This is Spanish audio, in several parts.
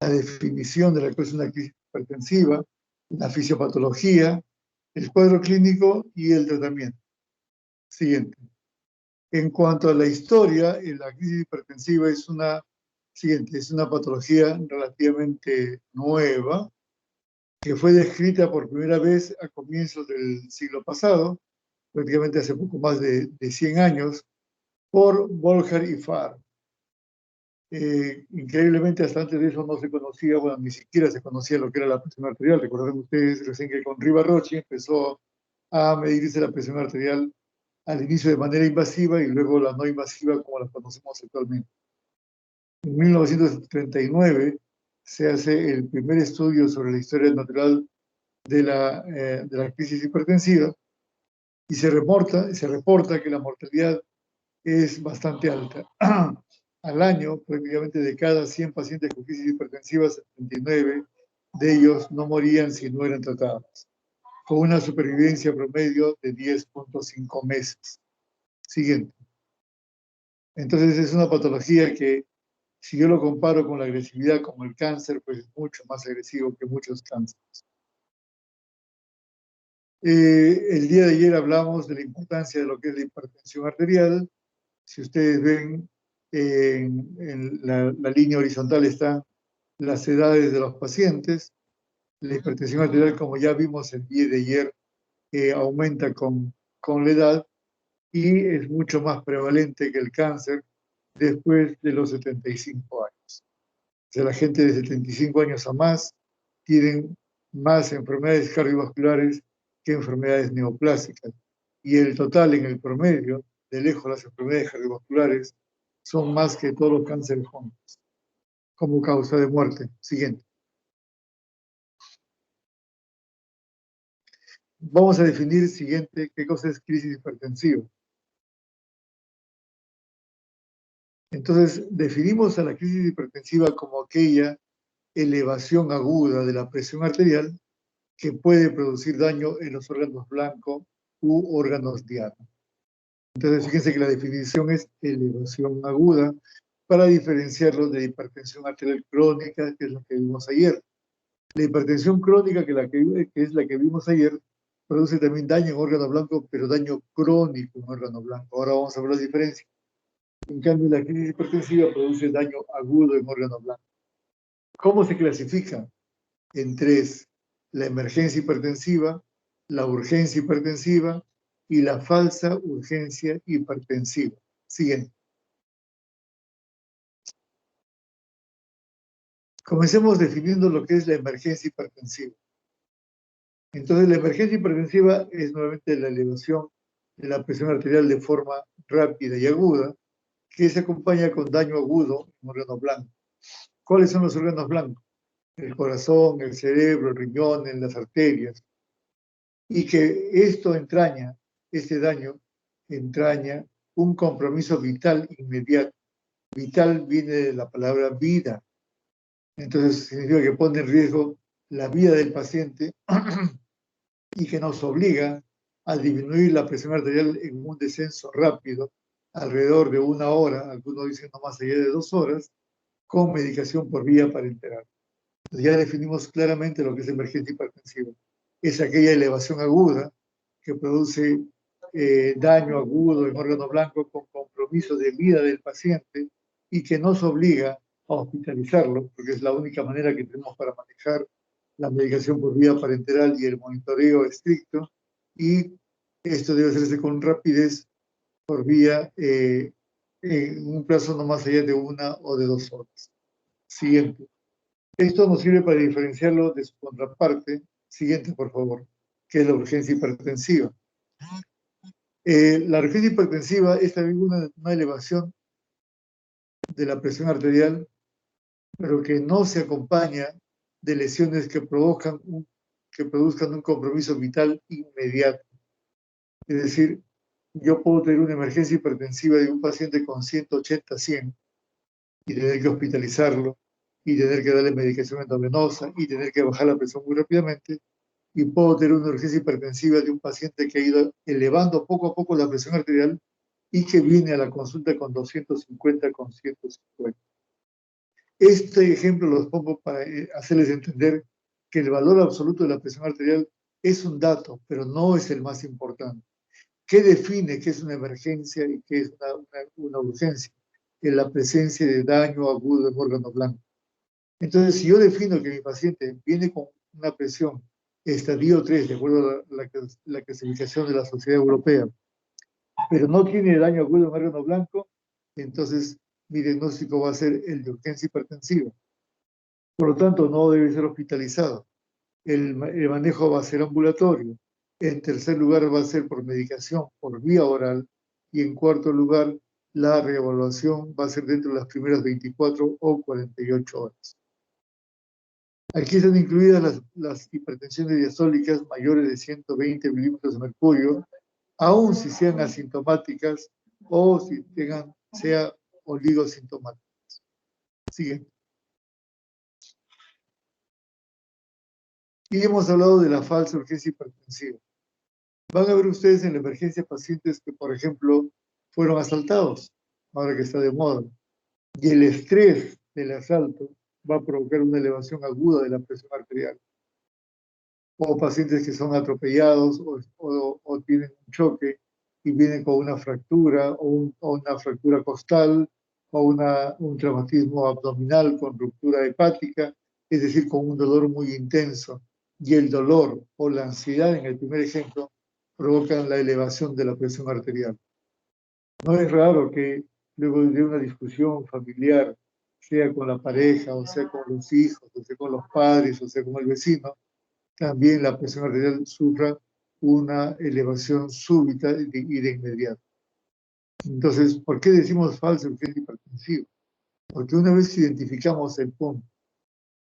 la definición de la que es una crisis hipertensiva, la fisiopatología, el cuadro clínico y el tratamiento. Siguiente. En cuanto a la historia, la crisis hipertensiva es una patología relativamente nueva que fue descrita por primera vez a comienzos del siglo pasado, prácticamente hace poco más de 100 años, por Bolger y Farr. Increíblemente, hasta antes de eso no se conocía, bueno, ni siquiera se conocía lo que era la presión arterial. Recuerden ustedes recién que con Riva-Rocci empezó a medirse la presión arterial al inicio de manera invasiva y luego la no invasiva como la conocemos actualmente. En 1939 se hace el primer estudio sobre la historia natural de la crisis hipertensiva y se reporta que la mortalidad es bastante alta. Al año, prácticamente de cada 100 pacientes con crisis hipertensivas, 79 de ellos no morían si no eran tratados, con una supervivencia promedio de 10.5 meses. Siguiente. Entonces es una patología que, si yo lo comparo con la agresividad como el cáncer, pues es mucho más agresivo que muchos cánceres. El día de ayer hablamos de la importancia de lo que es la hipertensión arterial. Si ustedes ven, en la línea horizontal están las edades de los pacientes. La hipertensión arterial, como ya vimos el día de ayer, aumenta con la edad y es mucho más prevalente que el cáncer después de los 75 años. O sea, la gente de 75 años a más tienen más enfermedades cardiovasculares que enfermedades neoplásicas. Y el total en el promedio, de lejos las enfermedades cardiovasculares, son más que todos los cánceres juntos, como causa de muerte. Siguiente. Vamos a definir siguiente qué cosa es crisis hipertensiva. Entonces, definimos a la crisis hipertensiva como aquella elevación aguda de la presión arterial que puede producir daño en los órganos blancos u órganos dianos. Entonces, fíjense que la definición es elevación aguda para diferenciarlo de hipertensión arterial crónica, que es la que vimos ayer. La hipertensión crónica, que es la que vimos ayer, produce también daño en órgano blanco, pero daño crónico en órgano blanco. Ahora vamos a ver la diferencia. En cambio, la crisis hipertensiva produce daño agudo en órgano blanco. ¿Cómo se clasifica? En tres: la emergencia hipertensiva, la urgencia hipertensiva y la falsa urgencia hipertensiva. Siguiente. Comencemos definiendo lo que es la emergencia hipertensiva. Entonces, la emergencia hipertensiva es nuevamente la elevación de la presión arterial de forma rápida y aguda, que se acompaña con daño agudo en órgano blanco. ¿Cuáles son los órganos blancos? El corazón, el cerebro, el riñón, las arterias. Y que este daño entraña un compromiso vital inmediato. Vital viene de la palabra vida. Entonces significa que pone en riesgo la vida del paciente y que nos obliga a disminuir la presión arterial en un descenso rápido, alrededor de 1 hora, algunos dicen no más allá de 2 horas, con medicación por vía parenteral. Entonces ya definimos claramente lo que es emergencia hipertensiva. Es aquella elevación aguda que produce daño agudo en órgano blanco con compromiso de vida del paciente y que nos obliga a hospitalizarlo, porque es la única manera que tenemos para manejar la medicación por vía parenteral y el monitoreo estricto, y esto debe hacerse con rapidez por vía en un plazo no más allá de 1 o de 2 horas. Siguiente. Esto nos sirve para diferenciarlo de su contraparte. Siguiente, por favor, que es la urgencia hipertensiva. La urgencia hipertensiva es también una elevación de la presión arterial, pero que no se acompaña de lesiones que produzcan un compromiso vital inmediato. Es decir, yo puedo tener una emergencia hipertensiva de un paciente con 180-100 y tener que hospitalizarlo y tener que darle medicación endovenosa y tener que bajar la presión muy rápidamente, y puedo tener una urgencia hipertensiva de un paciente que ha ido elevando poco a poco la presión arterial y que viene a la consulta con 250, con 150. Este ejemplo los pongo para hacerles entender que el valor absoluto de la presión arterial es un dato, pero no es el más importante. ¿Qué define qué es una emergencia y qué es una urgencia? En la presencia de daño agudo en órgano blanco. Entonces, si yo defino que mi paciente viene con una presión estadio 3, de acuerdo a la clasificación de la Sociedad Europea, pero no tiene daño agudo en órgano blanco, entonces mi diagnóstico va a ser el de urgencia hipertensiva. Por lo tanto, no debe ser hospitalizado. El manejo va a ser ambulatorio. En tercer lugar, va a ser por medicación, por vía oral. Y en cuarto lugar, la reevaluación va a ser dentro de las primeras 24 o 48 horas. Aquí están incluidas las hipertensiones diastólicas mayores de 120 milímetros de mercurio, aun si sean asintomáticas o si sea oligosintomáticas. Siguiente. Y hemos hablado de la falsa urgencia hipertensiva. Van a ver ustedes en la emergencia pacientes que, por ejemplo, fueron asaltados, ahora que está de moda, y el estrés del asalto va a provocar una elevación aguda de la presión arterial. O pacientes que son atropellados o tienen un choque y vienen con una fractura o una fractura costal o un traumatismo abdominal con ruptura hepática, es decir, con un dolor muy intenso. Y el dolor o la ansiedad, en el primer ejemplo, provocan la elevación de la presión arterial. No es raro que luego de una discusión familiar, sea con la pareja, o sea con los hijos, o sea con los padres, o sea con el vecino, también la presión arterial sufra una elevación súbita y de inmediato. Entonces, ¿por qué decimos falsa urgencia hipertensiva? Porque una vez que identificamos el punto,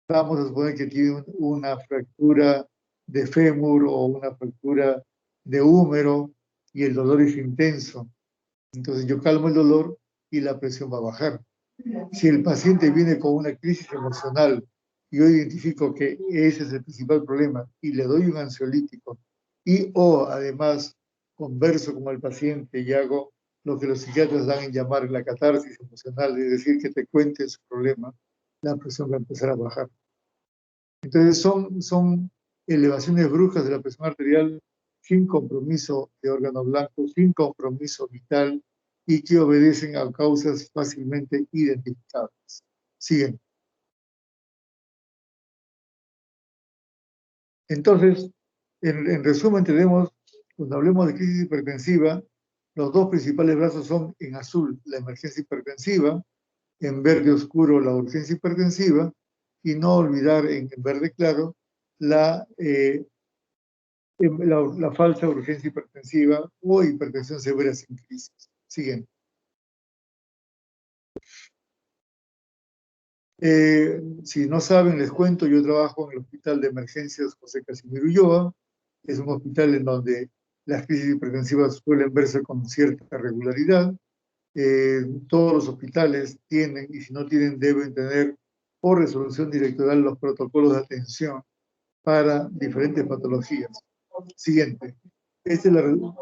vamos a suponer que tiene una fractura de fémur o una fractura de húmero y el dolor es intenso. Entonces yo calmo el dolor y la presión va a bajar. Si el paciente viene con una crisis emocional y yo identifico que ese es el principal problema y le doy un ansiolítico y o además converso con el paciente y hago lo que los psiquiatras dan en llamar la catarsis emocional, es decir, que te cuente su problema, la presión va a empezar a bajar. Entonces son elevaciones bruscas de la presión arterial sin compromiso de órgano blanco, sin compromiso vital y que obedecen a causas fácilmente identificables. Siguen. Entonces, en resumen, tenemos, cuando hablemos de crisis hipertensiva, los dos principales brazos son en azul la emergencia hipertensiva, en verde oscuro la urgencia hipertensiva, y no olvidar en verde claro la falsa urgencia hipertensiva o hipertensión severa sin crisis. Siguiente. Si no saben, les cuento, yo trabajo en el Hospital de Emergencias José Casimiro Ulloa. Es un hospital en donde las crisis hipertensivas suelen verse con cierta regularidad. Todos los hospitales tienen, y si no tienen, deben tener por resolución directoral los protocolos de atención para diferentes patologías. Siguiente. Esta es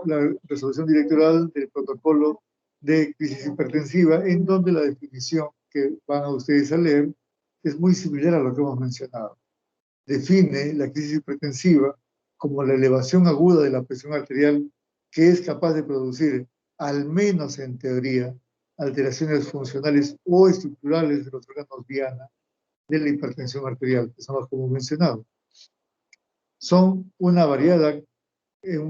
la resolución directoral del protocolo de crisis hipertensiva, en donde la definición que van a ustedes a leer es muy similar a lo que hemos mencionado. Define la crisis hipertensiva como la elevación aguda de la presión arterial que es capaz de producir, al menos en teoría, alteraciones funcionales o estructurales de los órganos diana de la hipertensión arterial, que son los que hemos mencionado. Son un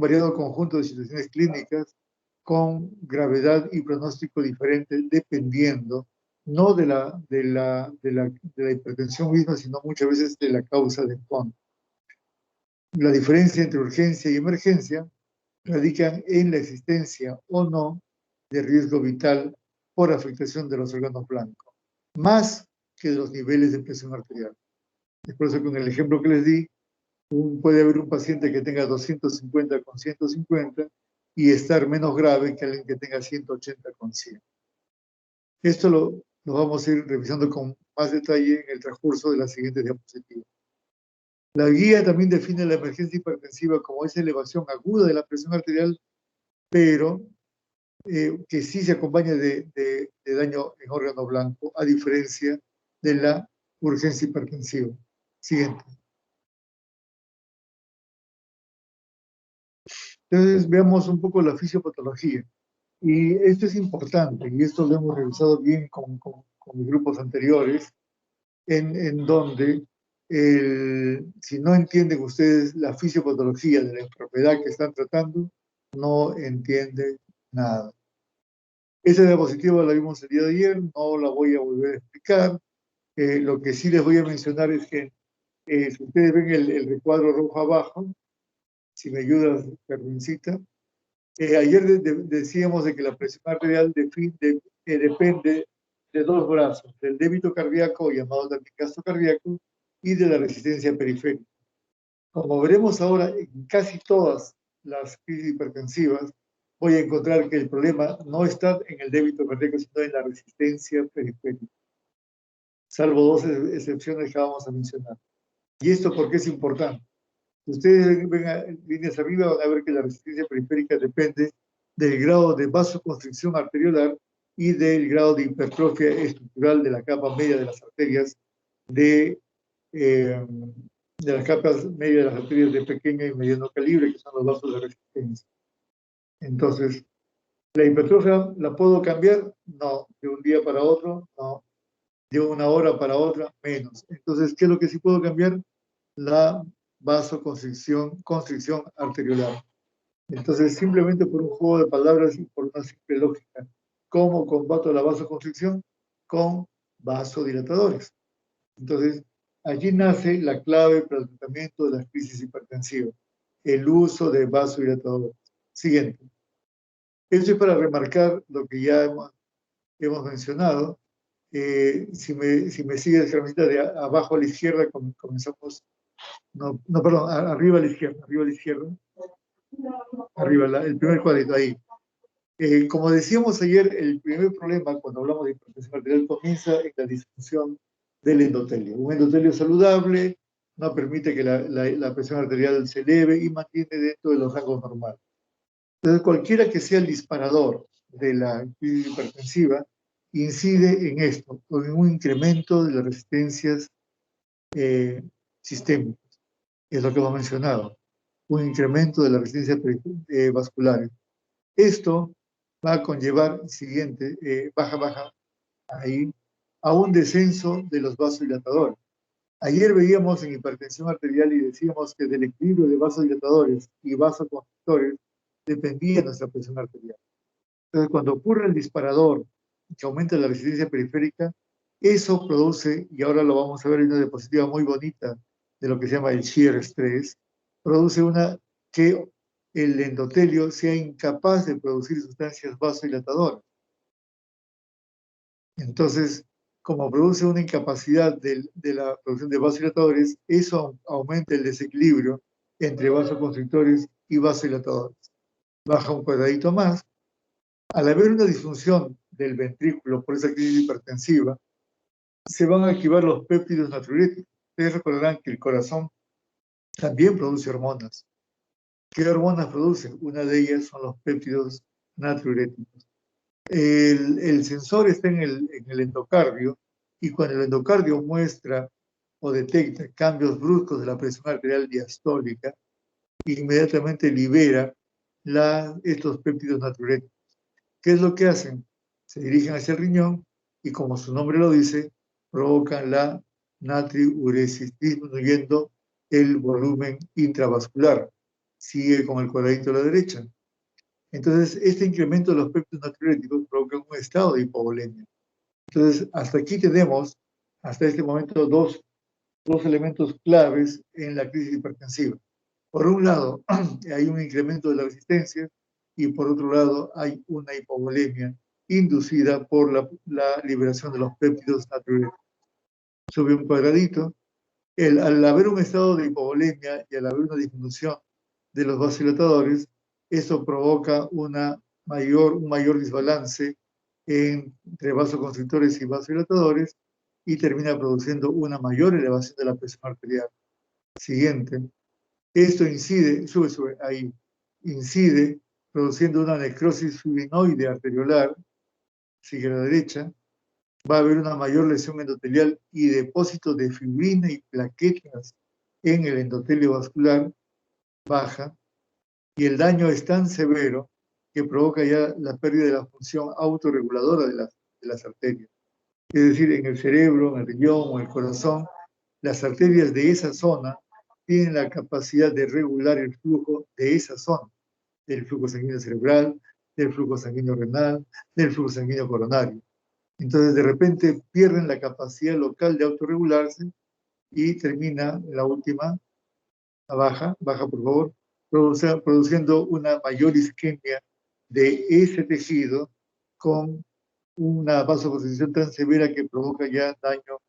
variado conjunto de situaciones clínicas con gravedad y pronóstico diferente dependiendo no de la hipertensión misma, sino muchas veces de la causa de fondo. La diferencia entre urgencia y emergencia radica en la existencia o no de riesgo vital por afectación de los órganos blancos, más que de los niveles de presión arterial. Es por eso que en el ejemplo que les di, puede haber un paciente que tenga 250 con 150 y estar menos grave que alguien que tenga 180 con 100. Esto lo vamos a ir revisando con más detalle en el transcurso de las siguientes diapositivas. La guía también define la emergencia hipertensiva como esa elevación aguda de la presión arterial, pero que sí se acompaña de daño en órgano blanco, a diferencia de la urgencia hipertensiva. Siguiente. Entonces, veamos un poco la fisiopatología. Y esto es importante, y esto lo hemos revisado bien con mis grupos anteriores, en donde si no entienden ustedes la fisiopatología de la enfermedad que están tratando, no entienden nada. Esa diapositiva la vimos el día de ayer, no la voy a volver a explicar. Lo que sí les voy a mencionar es que si ustedes ven el recuadro rojo abajo, si me ayudas, Carmencita, ayer decíamos de que la presión arterial depende de dos brazos, del débito cardíaco, llamado también gasto cardíaco, y de la resistencia periférica. Como veremos ahora, en casi todas las crisis hipertensivas, voy a encontrar que el problema no está en el débito cardíaco, sino en la resistencia periférica, salvo dos excepciones que vamos a mencionar. ¿Y esto por qué es importante? Si ustedes ven líneas arriba, van a ver que la resistencia periférica depende del grado de vasoconstricción arteriolar y del grado de hipertrofia estructural de la capa media de las arterias de las capas medias de las arterias de pequeño y mediano calibre, que son los vasos de resistencia. Entonces, ¿la hipertrofia la puedo cambiar? No. ¿De un día para otro? No. ¿De una hora para otra? Menos. Entonces, ¿qué es lo que sí puedo cambiar? La vasoconstricción, constricción arteriolar. Entonces, simplemente por un juego de palabras y por una simple lógica, ¿cómo combato la vasoconstricción? Con vasodilatadores. Entonces, allí nace la clave para el tratamiento de las crisis hipertensivas, el uso de vasodilatadores. Siguiente. Esto es para remarcar lo que ya hemos mencionado. Si me sigues, Carmelita, de abajo a la izquierda, comenzamos. No, perdón, arriba a la izquierda, arriba, el primer cuadrito, ahí. Como decíamos ayer, el primer problema cuando hablamos de hipertensión arterial comienza en la disfunción del endotelio. Un endotelio saludable no permite que la presión arterial se eleve y mantiene dentro de los rangos normales. Entonces, cualquiera que sea el disparador de la crisis hipertensiva incide en esto, con un incremento de las resistencias sistémicas. Es lo que hemos mencionado, un incremento de la resistencia vascular. Esto va a conllevar, siguiente, baja, ahí, a un descenso de los vasodilatadores. Ayer veíamos en hipertensión arterial y decíamos que del equilibrio de vasodilatadores y vasoconstrictores dependía nuestra presión arterial. Entonces, cuando ocurre el disparador que aumenta la resistencia periférica, eso produce, y ahora lo vamos a ver en una diapositiva muy bonita de lo que se llama el shear stress, produce que el endotelio sea incapaz de producir sustancias vasodilatadoras. Entonces, como produce una incapacidad de la producción de vasodilatadores, eso aumenta el desequilibrio entre vasoconstrictores y vasodilatadores. Baja un cuadradito más. Al haber una disfunción del ventrículo por esa crisis hipertensiva, se van a activar los péptidos natriuréticos. Ustedes recordarán que el corazón también produce hormonas. ¿Qué hormonas produce? Una de ellas son los péptidos natriuréticos. El sensor está en el endocardio y cuando el endocardio muestra o detecta cambios bruscos de la presión arterial diastólica, inmediatamente libera estos péptidos natriuréticos. ¿Qué es lo que hacen? Se dirigen hacia el riñón y, como su nombre lo dice, provocan la natriuresis, disminuyendo el volumen intravascular. Sigue con el cuadradito a la derecha. Entonces, este incremento de los péptidos natriuréticos provoca un estado de hipovolemia. Entonces, hasta aquí tenemos, hasta este momento, dos elementos claves en la crisis hipertensiva. Por un lado, hay un incremento de la resistencia y por otro lado, hay una hipovolemia inducida por la liberación de los péptidos natriuréticos. Sube un cuadradito. Al haber un estado de hipovolemia y al haber una disminución de los vasodilatadores, eso provoca un mayor desbalance entre vasoconstrictores y vasodilatadores y termina produciendo una mayor elevación de la presión arterial. Siguiente. Esto sube, ahí, incide produciendo una necrosis fibrinoide arteriolar, sigue a la derecha, va a haber una mayor lesión endotelial y depósito de fibrina y plaquetas en el endotelio vascular, baja, y el daño es tan severo que provoca ya la pérdida de la función autorreguladora de las arterias. Es decir, en el cerebro, en el riñón o en el corazón, las arterias de esa zona tienen la capacidad de regular el flujo de esa zona, del flujo sanguíneo cerebral, del flujo sanguíneo renal, del flujo sanguíneo coronario. Entonces, de repente pierden la capacidad local de autorregularse y termina la última, la baja por favor, produciendo una mayor isquemia de ese tejido con una vasoconstricción tan severa que provoca ya daño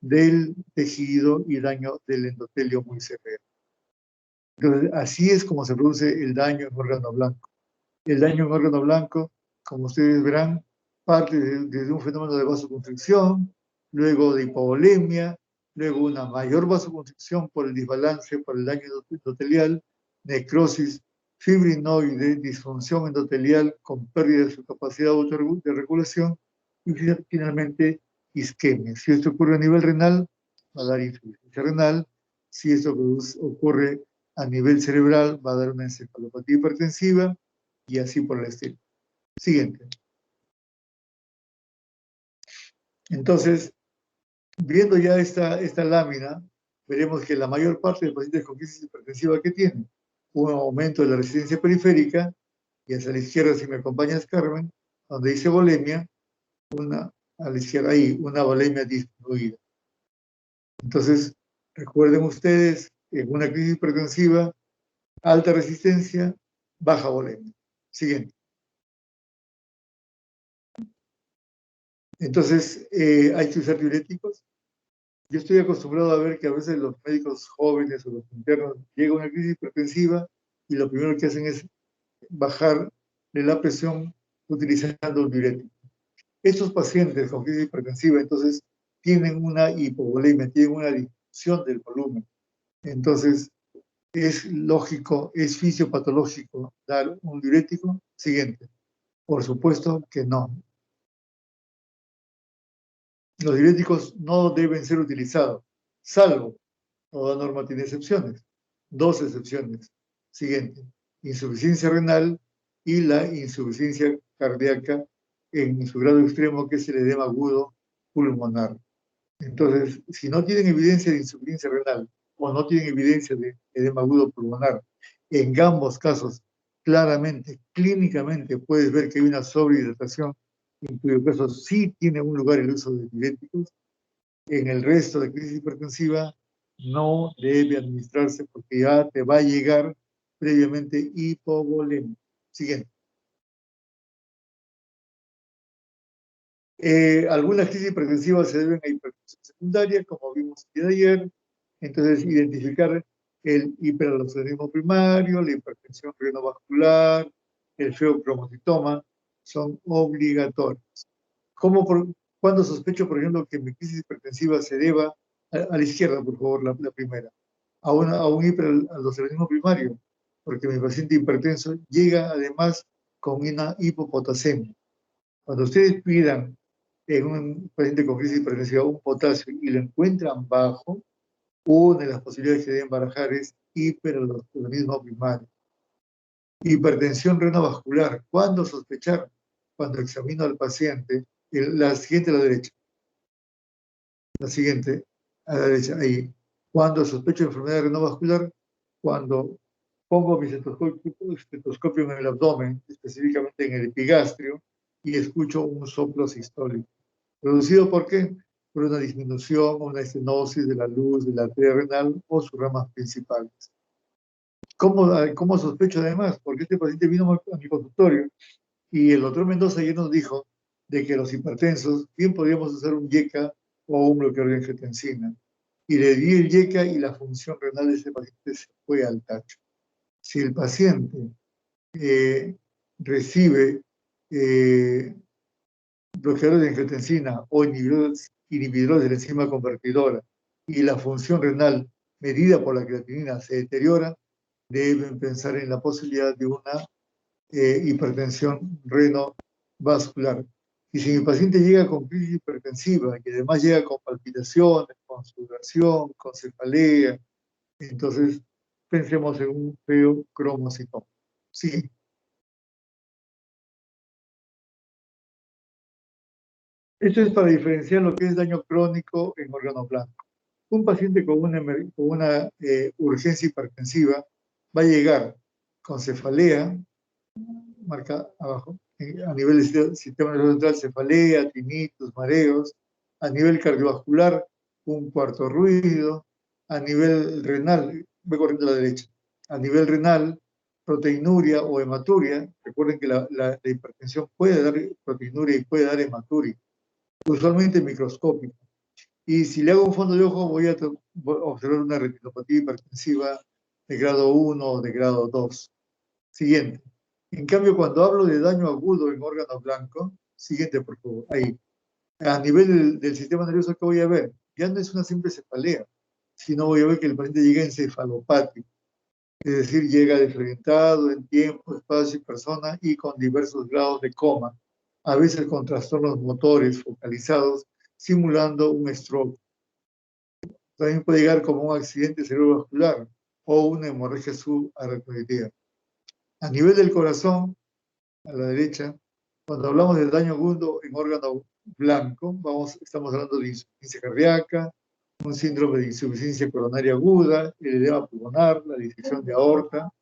del tejido y daño del endotelio muy severo. Entonces, así es como se produce el daño en órgano blanco. El daño en órgano blanco, como ustedes verán, parte desde un fenómeno de vasoconstricción, luego de hipovolemia, luego una mayor vasoconstricción por el desbalance, por el daño endotelial, necrosis fibrinoide, disfunción endotelial con pérdida de su capacidad de regulación y finalmente isquemia. Si esto ocurre a nivel renal, va a dar insuficiencia renal. Si esto ocurre a nivel cerebral, va a dar una encefalopatía hipertensiva y así por el estilo. Siguiente. Entonces, viendo ya esta lámina, veremos que la mayor parte de pacientes con crisis hipertensiva que tienen un aumento de la resistencia periférica, y hacia la izquierda, si me acompañas, Carmen, donde dice volemia, a la izquierda ahí, una volemia disminuida. Entonces, recuerden ustedes, en una crisis hipertensiva, alta resistencia, baja volemia. Siguiente. Entonces, hay que usar diuréticos. Yo estoy acostumbrado a ver que a veces los médicos jóvenes o los internos llegan a una crisis hipertensiva y lo primero que hacen es bajarle la presión utilizando un diurético. Estos pacientes con crisis hipertensiva entonces tienen una hipovolemia, tienen una disminución del volumen. Entonces, ¿es lógico, es fisiopatológico dar un diurético? Siguiente. Por supuesto que no. Los diuréticos no deben ser utilizados, salvo, toda norma tiene excepciones, 2 excepciones. Siguiente, insuficiencia renal y la insuficiencia cardíaca en su grado extremo, que es el edema agudo pulmonar. Entonces, si no tienen evidencia de insuficiencia renal o no tienen evidencia de edema agudo pulmonar, en ambos casos, claramente, clínicamente, puedes ver que hay una sobrehidratación, en cuyo caso sí tiene un lugar el uso de diuréticos. En el resto de crisis hipertensiva no debe administrarse porque ya te va a llegar previamente hipovolemia. Siguiente. Algunas crisis hipertensivas se deben a hipertensión secundaria, como vimos el día de ayer. Entonces, identificar el hiperaldosteronismo primario, la hipertensión renovascular, el feocromocitoma, son obligatorios. ¿Cuándo sospecho, por ejemplo, que mi crisis hipertensiva se deba a la izquierda, por favor, la primera, a un hiperaldosteronismo primario? Porque mi paciente hipertenso llega además con una hipopotasemia. Cuando ustedes pidan en un paciente con crisis hipertensiva un potasio y lo encuentran bajo, una de las posibilidades que deben barajar es hiperaldosteronismo primario. Hipertensión renovascular. ¿Cuándo sospechar? Cuando examino al paciente. La siguiente a la derecha. La siguiente a la derecha, ahí. Cuando sospecho de enfermedad renovascular, cuando pongo mi estetoscopio en el abdomen, específicamente en el epigastrio, y escucho un soplo sistólico. ¿Producido por qué? Por una disminución o una estenosis de la luz de la arteria renal o sus ramas principales. ¿Cómo sospecho además? Porque este paciente vino a mi consultorio y el doctor Mendoza ya nos dijo de que los hipertensos bien podríamos usar un YECA o un bloqueador de angiotensina. Y le di el YECA y la función renal de ese paciente se fue al tacho. Si el paciente recibe bloqueadores de angiotensina o inhibidores de la enzima convertidora y la función renal medida por la creatinina se deteriora, deben pensar en la posibilidad de una hipertensión renovascular. Y si mi paciente llega con crisis hipertensiva y además llega con palpitaciones, con sudoración, con cefalea, entonces pensemos en un feo cromocitoma. Sí. Esto es para diferenciar lo que es daño crónico en órgano blanco. Un paciente con una urgencia hipertensiva va a llegar con cefalea, marca abajo, a nivel del sistema nervioso central, cefalea, tinnitus, mareos, a nivel cardiovascular, un cuarto ruido, a nivel renal, voy corriendo a la derecha, a nivel renal, proteinuria o hematuria, recuerden que la hipertensión puede dar proteinuria y puede dar hematuria, usualmente microscópica. Y si le hago un fondo de ojo, voy a observar una retinopatía hipertensiva de grado 1 o de grado 2. Siguiente. En cambio, cuando hablo de daño agudo en órgano blanco, siguiente, por favor, ahí. A nivel del sistema nervioso, ¿qué voy a ver? Ya no es una simple cefalea, sino voy a ver que el paciente llega encefalopático, es decir, llega desorientado en tiempo, espacio y persona y con diversos grados de coma, a veces con trastornos motores focalizados, simulando un stroke. También puede llegar como un accidente cerebrovascular o una hemorragia subaracnoidea. A nivel del corazón, a la derecha, cuando hablamos del daño agudo en órgano blanco, estamos hablando de insuficiencia cardíaca, un síndrome de insuficiencia coronaria aguda, el edema pulmonar, la disección de aorta.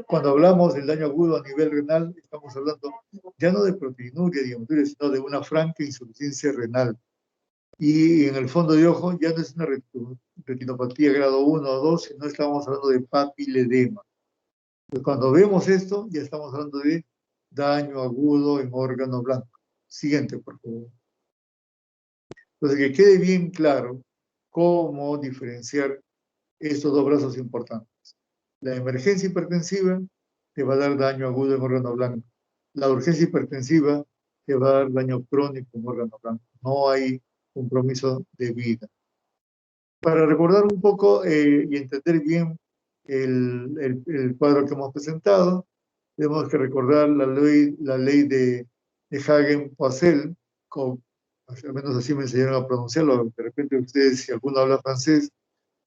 Cuando hablamos del daño agudo a nivel renal, estamos hablando ya no de proteinuria, digamos, sino de una franca insuficiencia renal. Y en el fondo de ojo ya no es una retinopatía grado 1 o 2, sino estamos hablando de papiledema. Pues cuando vemos esto, ya estamos hablando de daño agudo en órgano blanco. Siguiente, por favor. Entonces, que quede bien claro cómo diferenciar estos dos brazos importantes. La emergencia hipertensiva te va a dar daño agudo en órgano blanco. La urgencia hipertensiva te va a dar daño crónico en órgano blanco. No hay compromiso de vida. Para recordar un poco y entender bien el cuadro que hemos presentado, tenemos que recordar la ley de Hagen-Poiseuille, al menos así me enseñaron a pronunciarlo. De repente ustedes, si alguno habla francés,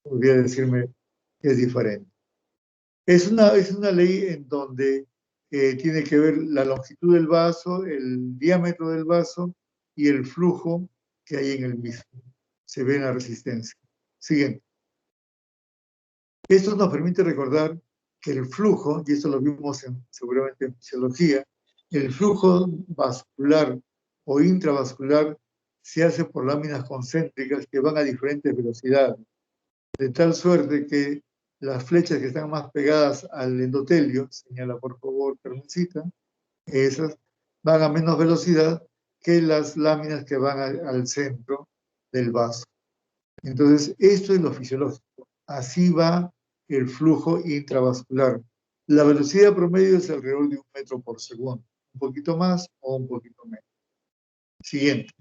podría decirme que es diferente. Es una ley en donde tiene que ver la longitud del vaso, el diámetro del vaso y el flujo que hay en el mismo. Se ve en la resistencia. Siguiente. Esto nos permite recordar que el flujo, y esto lo vimos seguramente en fisiología, el flujo vascular o intravascular se hace por láminas concéntricas que van a diferentes velocidades, de tal suerte que las flechas que están más pegadas al endotelio, señala por favor Carmencita, esas van a menos velocidad que las láminas que van al centro del vaso. Entonces, esto es lo fisiológico. Así va el flujo intravascular. La velocidad promedio es alrededor de 1 metro por segundo. Un poquito más o un poquito menos. Siguiente.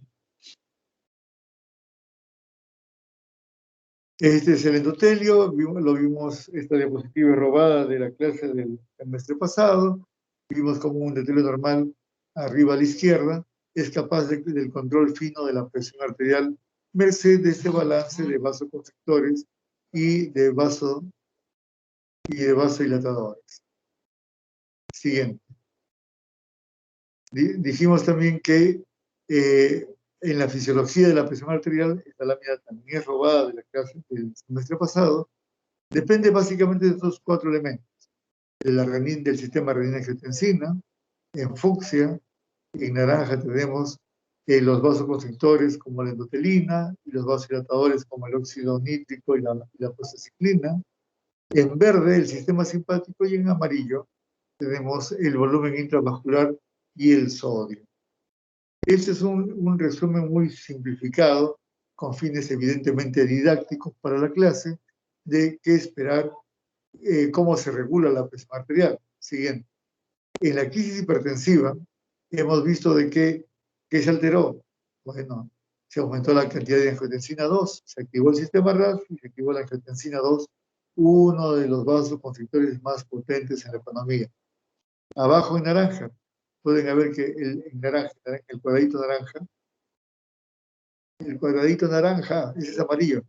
Este es el endotelio. Lo vimos, esta diapositiva es robada de la clase del semestre pasado. Vimos como un endotelio normal arriba a la izquierda es capaz del control fino de la presión arterial merced de este balance de vasoconstrictores y de vasodilatadores. Siguiente. Dijimos también que en la fisiología de la presión arterial, esta lámina también es robada de la clase del semestre pasado, depende básicamente de estos 4 elementos. Del sistema renina-angiotensina, en fucsia, en naranja tenemos los vasoconstrictores como la endotelina y los vasodilatadores como el óxido nítrico y la prostaciclina. En verde, el sistema simpático, y en amarillo tenemos el volumen intravascular y el sodio. Este es un resumen muy simplificado, con fines evidentemente didácticos para la clase, de qué esperar, cómo se regula la presión arterial. Siguiente. En la crisis hipertensiva hemos visto de que se alteró. Bueno, se aumentó la cantidad de angiotensina 2, se activó el sistema RAS y se activó la angiotensina 2, uno de los vasoconstrictores más potentes en la economía. Abajo en naranja pueden ver que en naranja, el cuadradito naranja, ese es amarillo.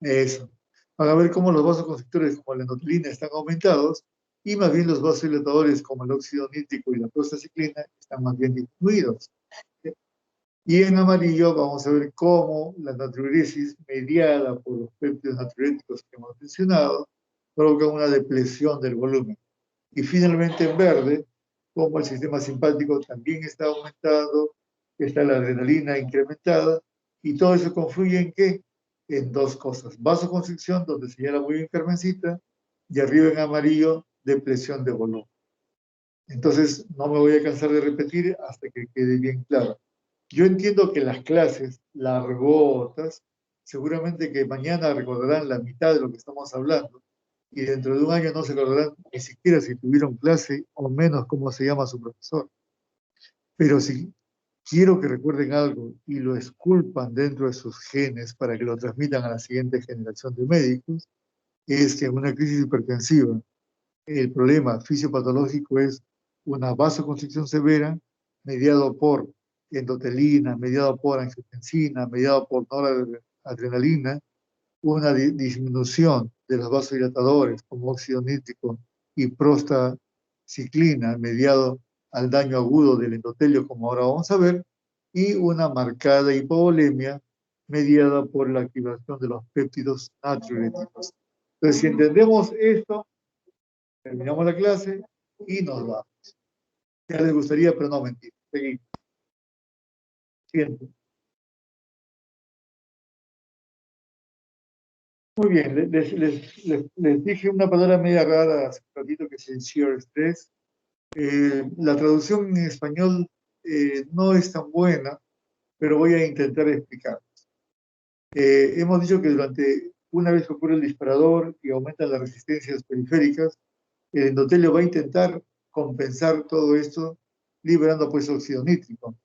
Eso. Van a ver cómo los vasoconstrictores como la endotelina están aumentados y más bien los vasodilatadores como el óxido nítrico y la prostaciclina están más bien disminuidos. Y en amarillo vamos a ver cómo la natriuresis mediada por los péptidos natriuréticos que hemos mencionado provoca una depresión del volumen. Y finalmente en verde, cómo el sistema simpático también está aumentado, está la adrenalina incrementada, y todo eso confluye en ¿qué? En dos cosas: vasoconstricción, donde señala muy bien Carmencita, y arriba en amarillo, depresión de volumen. Entonces, no me voy a cansar de repetir hasta que quede bien claro. Yo entiendo que las clases largotas, seguramente que mañana recordarán la mitad de lo que estamos hablando, y dentro de un año no se acordarán ni siquiera si tuvieron clase o menos cómo se llama su profesor. Pero si quiero que recuerden algo y lo esculpan dentro de sus genes para que lo transmitan a la siguiente generación de médicos, es que en una crisis hipertensiva el problema fisiopatológico es una vasoconstricción severa mediado por endotelina, mediado por angiotensina, mediado por noradrenalina, una disminución de los vasodilatadores como óxido nítrico y prostaciclina mediado al daño agudo del endotelio, como ahora vamos a ver, y una marcada hipovolemia mediada por la activación de los péptidos natriuréticos. Entonces, si entendemos esto, terminamos la clase y nos vamos. Ya les gustaría, pero no mentir. Seguimos. Siguiente. Muy bien, les dije una palabra media rara hace un ratito que es el shear stress. La traducción en español no es tan buena, pero voy a intentar explicar. Hemos dicho que una vez que ocurre el disparador y aumentan las resistencias periféricas, el endotelio va a intentar compensar todo esto liberando pues óxido nítrico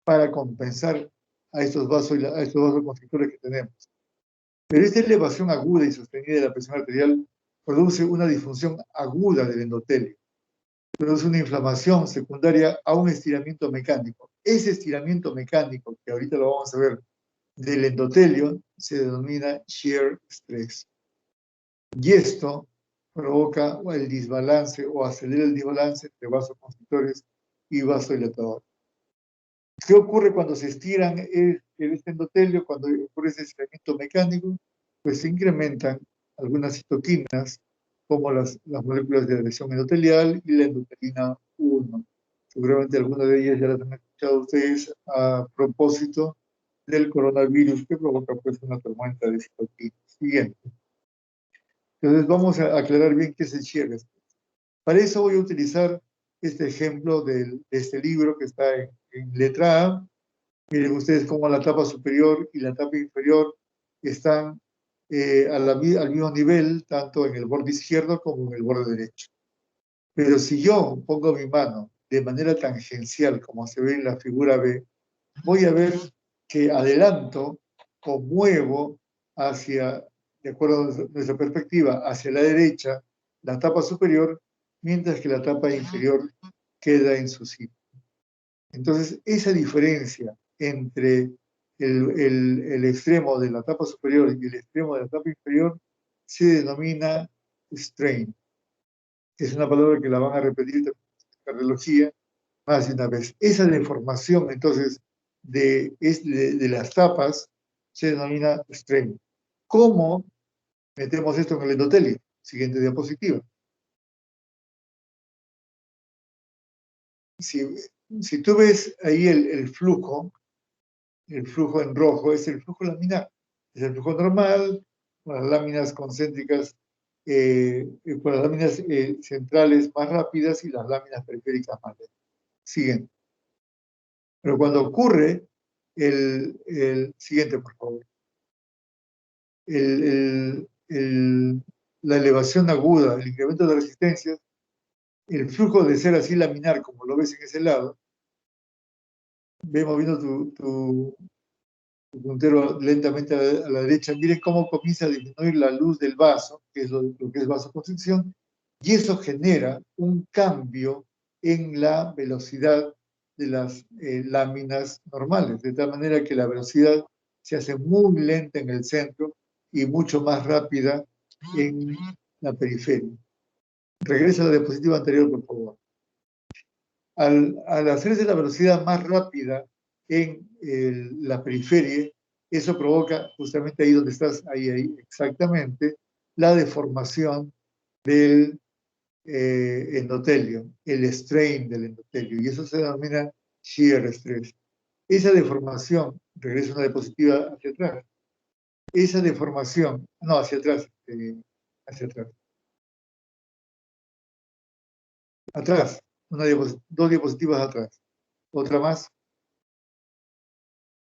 para compensar a estos vasoconstrictores que tenemos. Pero esta elevación aguda y sostenida de la presión arterial produce una disfunción aguda del endotelio. Produce una inflamación secundaria a un estiramiento mecánico. Ese estiramiento mecánico, que ahorita lo vamos a ver, del endotelio, se denomina shear stress. Y esto provoca el desbalance o acelera el desbalance entre vasoconstrictores y vasodilatadores. ¿Qué ocurre cuando se estiran este endotelio? Cuando ocurre ese estiramiento mecánico, pues se incrementan algunas citoquinas, como las moléculas de adhesión endotelial y la endotelina 1. Seguramente algunas de ellas ya las han escuchado ustedes a propósito del coronavirus que provoca pues una tormenta de citoquinas. Siguiente. Entonces vamos a aclarar bien qué es el shear stress. Para eso voy a utilizar este ejemplo de este libro que está en letra A. Miren ustedes cómo la tapa superior y la tapa inferior están al mismo nivel, tanto en el borde izquierdo como en el borde derecho. Pero si yo pongo mi mano de manera tangencial, como se ve en la figura B, voy a ver que adelanto o muevo hacia, de acuerdo a nuestra perspectiva, hacia la derecha la tapa superior, mientras que la tapa inferior queda en su sitio. Entonces, esa diferencia entre el extremo de la tapa superior y el extremo de la tapa inferior se denomina strain. Es una palabra que la van a repetir en cardiología más de una vez. Esa deformación, entonces, de las tapas se denomina strain. ¿Cómo metemos esto en el endotelio? Siguiente diapositiva. Si tú ves ahí el flujo en rojo es el flujo laminar. Es el flujo normal, con las láminas concéntricas, con las láminas centrales más rápidas y las láminas periféricas más lentas. Siguiente. Pero cuando ocurre el siguiente, por favor. La elevación aguda, el incremento de resistencias, el flujo de ser así laminar, como lo ves en ese lado, vemos viendo tu puntero lentamente a la derecha, miren cómo comienza a disminuir la luz del vaso, que es lo que es vasoconstricción, y eso genera un cambio en la velocidad de las láminas normales, de tal manera que la velocidad se hace muy lenta en el centro y mucho más rápida en la periferia. Regresa a la diapositiva anterior, por favor. Al hacerse la velocidad más rápida en la periferia, eso provoca justamente ahí donde estás, ahí exactamente, la deformación del endotelio, el strain del endotelio, y eso se denomina shear stress. Esa deformación, regreso a una diapositiva hacia atrás, esa deformación, no, hacia atrás, atrás, dos diapositivas atrás, otra más.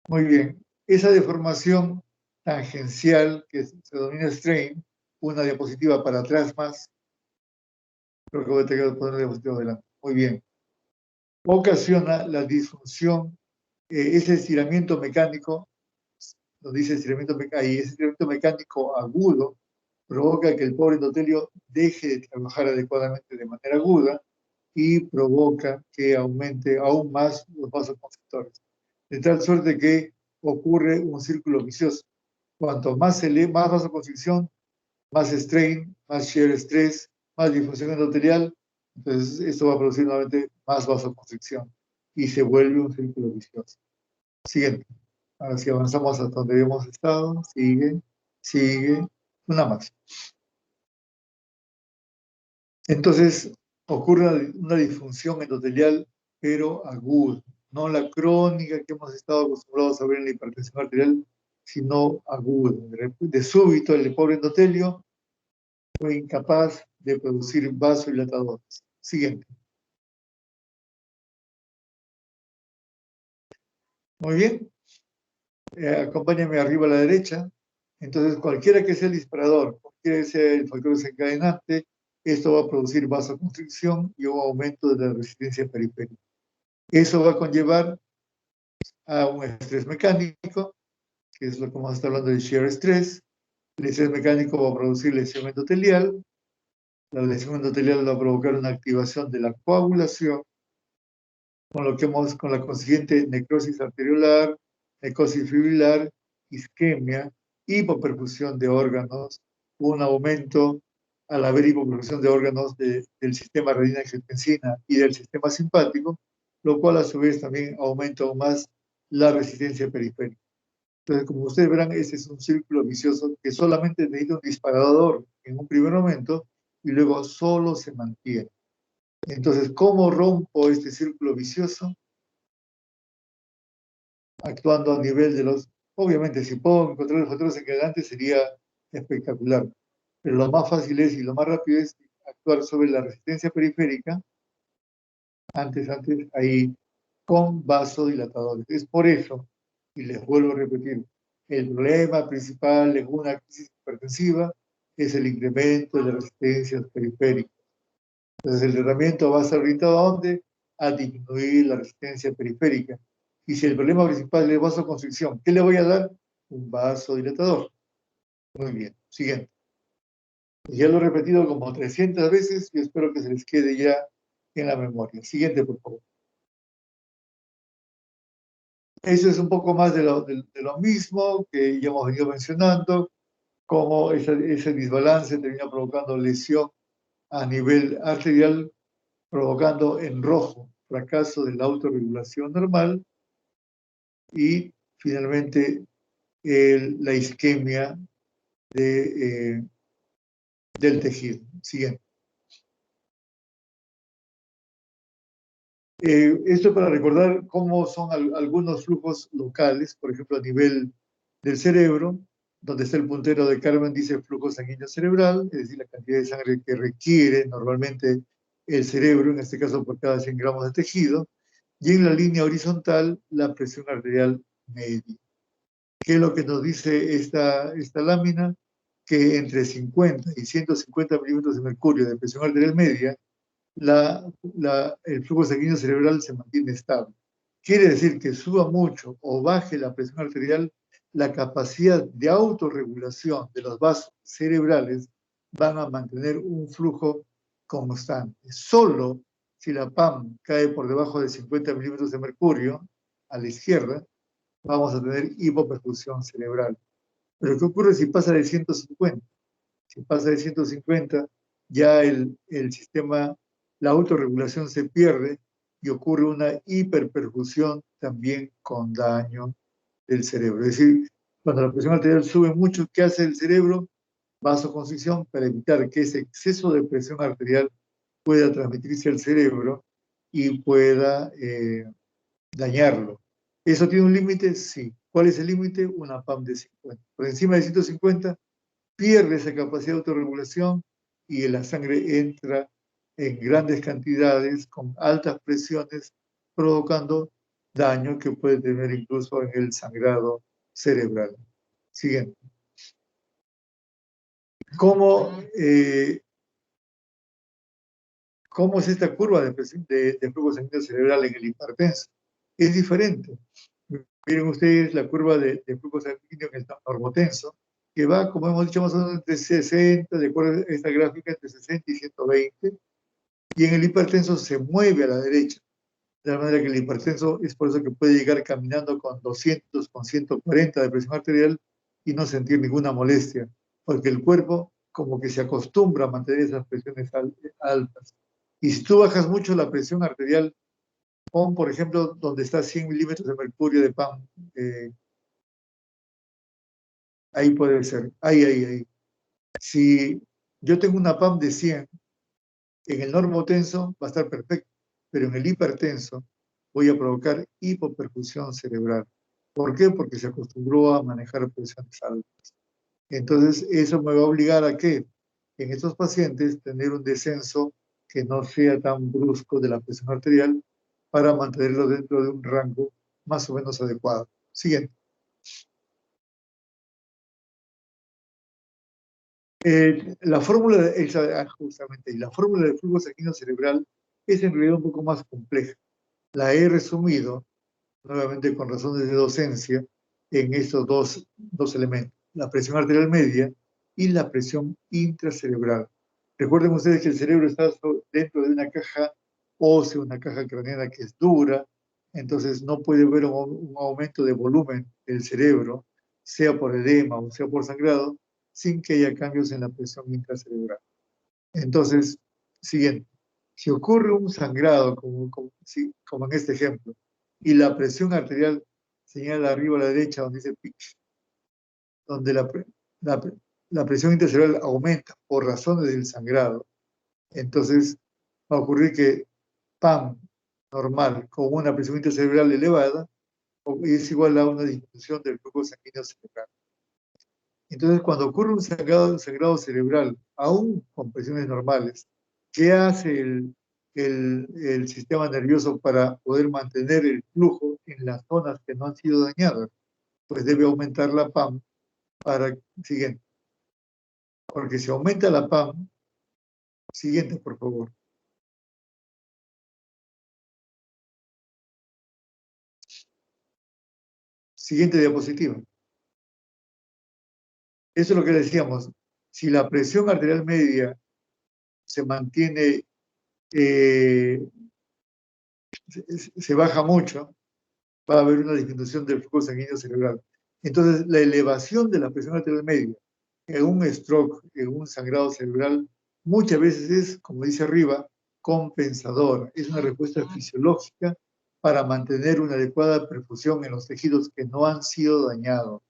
Muy bien. Esa deformación tangencial que se denomina strain, una diapositiva para atrás más, creo que voy a tener que poner una diapositiva adelante. Muy bien. Ocasiona la disfunción, ese estiramiento mecánico, nos dice estiramiento mecánico, ahí, ese estiramiento mecánico agudo provoca que el pobre endotelio deje de trabajar adecuadamente de manera aguda y provoca que aumente aún más los vasoconstrictores. De tal suerte que ocurre un círculo vicioso. Cuanto más se lee, más vasoconstricción, más strain, más shear stress, más difusión endotelial, entonces esto va a producir nuevamente más vasoconstricción y se vuelve un círculo vicioso. Siguiente. Ahora si avanzamos hasta donde hemos estado, sigue, una más. Entonces ocurre una disfunción endotelial, pero aguda, no la crónica que hemos estado acostumbrados a ver en la hipertensión arterial, sino aguda. De súbito el pobre endotelio fue incapaz de producir vasodilatadores. Siguiente. Muy bien. Acompáñame arriba a la derecha. Entonces, cualquiera que sea el disparador, cualquiera que sea el factor desencadenante, esto va a producir vasoconstricción y un aumento de la resistencia periférica. Eso va a conllevar a un estrés mecánico, que es lo que vamos a estar hablando de shear stress. El estrés mecánico va a producir lesión endotelial. La lesión endotelial va a provocar una activación de la coagulación, con la consiguiente necrosis arteriolar, necrosis fibrilar, isquemia, hipoperfusión de órganos, un aumento al haber hipoperfusión de órganos del sistema renina-angiotensina y del sistema simpático, lo cual a su vez también aumenta aún más la resistencia periférica. Entonces, como ustedes verán, ese es un círculo vicioso que solamente necesita un disparador en un primer momento y luego solo se mantiene. Entonces, ¿cómo rompo este círculo vicioso? Actuando a nivel de los... Obviamente, si puedo encontrar los factores desencadenantes sería espectacular, pero lo más fácil es y lo más rápido es actuar sobre la resistencia periférica, antes, ahí, con vasodilatadores. Es por eso, y les vuelvo a repetir, el problema principal en una crisis hipertensiva es el incremento de las resistencias periféricas. Entonces, el tratamiento va a ser orientado ¿a dónde? A disminuir la resistencia periférica. Y si el problema principal es vasoconstricción, ¿qué le voy a dar? Un vasodilatador. Muy bien, siguiente. Ya lo he repetido como 300 veces y espero que se les quede ya en la memoria. Siguiente, por favor. Eso es un poco más de lo mismo que ya hemos venido mencionando, cómo ese desbalance termina provocando lesión a nivel arterial, provocando en rojo fracaso de la autorregulación normal y finalmente la isquemia del tejido. Siguiente. Esto para recordar cómo son algunos flujos locales, por ejemplo, a nivel del cerebro, donde está el puntero de Karman, dice flujo sanguíneo cerebral, es decir, la cantidad de sangre que requiere normalmente el cerebro, en este caso por cada 100 gramos de tejido, y en la línea horizontal, la presión arterial media. ¿Qué es lo que nos dice esta lámina? Que entre 50 y 150 milímetros de mercurio de presión arterial media, el flujo sanguíneo cerebral se mantiene estable. Quiere decir que suba mucho o baje la presión arterial, la capacidad de autorregulación de los vasos cerebrales van a mantener un flujo constante. Solo si la PAM cae por debajo de 50 milímetros de mercurio, a la izquierda, vamos a tener hipoperfusión cerebral. Pero ¿qué ocurre si pasa de 150? Si pasa de 150, ya el sistema, la autorregulación se pierde y ocurre una hiperperfusión también con daño del cerebro. Es decir, cuando la presión arterial sube mucho, ¿qué hace el cerebro? Vasoconstricción para evitar que ese exceso de presión arterial pueda transmitirse al cerebro y pueda dañarlo. ¿Eso tiene un límite? Sí. ¿Cuál es el límite? Una PAM de 50. Por encima de 150 pierde esa capacidad de autorregulación y la sangre entra en grandes cantidades con altas presiones, provocando daño que puede tener incluso en el sangrado cerebral. Siguiente. ¿Cómo, cómo es esta curva de flujo sanguíneo cerebral en el hipertenso? Es diferente. Miren ustedes la curva de flujo sanguíneo en el normotenso, que va, como hemos dicho, más o menos entre 60, de acuerdo a esta gráfica, entre 60 y 120, y en el hipertenso se mueve a la derecha, de la manera que el hipertenso es por eso que puede llegar caminando con 200, con 140 de presión arterial y no sentir ninguna molestia, porque el cuerpo como que se acostumbra a mantener esas presiones altas. Y si tú bajas mucho la presión arterial, pon, por ejemplo, donde está 100 milímetros de mercurio de PAM, ahí puede ser, ahí. Si yo tengo una PAM de 100, en el normotenso va a estar perfecto, pero en el hipertenso voy a provocar hipoperfusión cerebral. ¿Por qué? Porque se acostumbró a manejar presiones altas. Entonces, eso me va a obligar a que en estos pacientes tener un descenso que no sea tan brusco de la presión arterial para mantenerlo dentro de un rango más o menos adecuado. Siguiente. La fórmula, justamente, la fórmula del flujo sanguíneo cerebral es en realidad un poco más compleja. La he resumido, nuevamente con razones de docencia, en estos dos elementos, la presión arterial media y la presión intracerebral. Recuerden ustedes que el cerebro está dentro de una caja ósea, una caja craneana que es dura, entonces no puede haber un aumento de volumen del cerebro, sea por edema o sea por sangrado, sin que haya cambios en la presión intracerebral. Entonces, siguiente, si ocurre un sangrado, como en este ejemplo, y la presión arterial señala arriba a la derecha donde dice pitch, donde la, la presión intracerebral aumenta por razones del sangrado, entonces va a ocurrir que PAM normal con una presión intracerebral elevada es igual a una disminución del flujo sanguíneo cerebral. Entonces, cuando ocurre un sangrado cerebral, aún con presiones normales, ¿qué hace el sistema nervioso para poder mantener el flujo en las zonas que no han sido dañadas? Pues debe aumentar la PAM para... Siguiente. Porque si aumenta la PAM, siguiente, por favor. Siguiente diapositiva. Eso es lo que decíamos. Si la presión arterial media se mantiene, se baja mucho, va a haber una disminución del flujo sanguíneo cerebral. Entonces, la elevación de la presión arterial media en un stroke, en un sangrado cerebral, muchas veces es, como dice arriba, compensadora. Es una respuesta fisiológica para mantener una adecuada perfusión en los tejidos que no han sido dañados.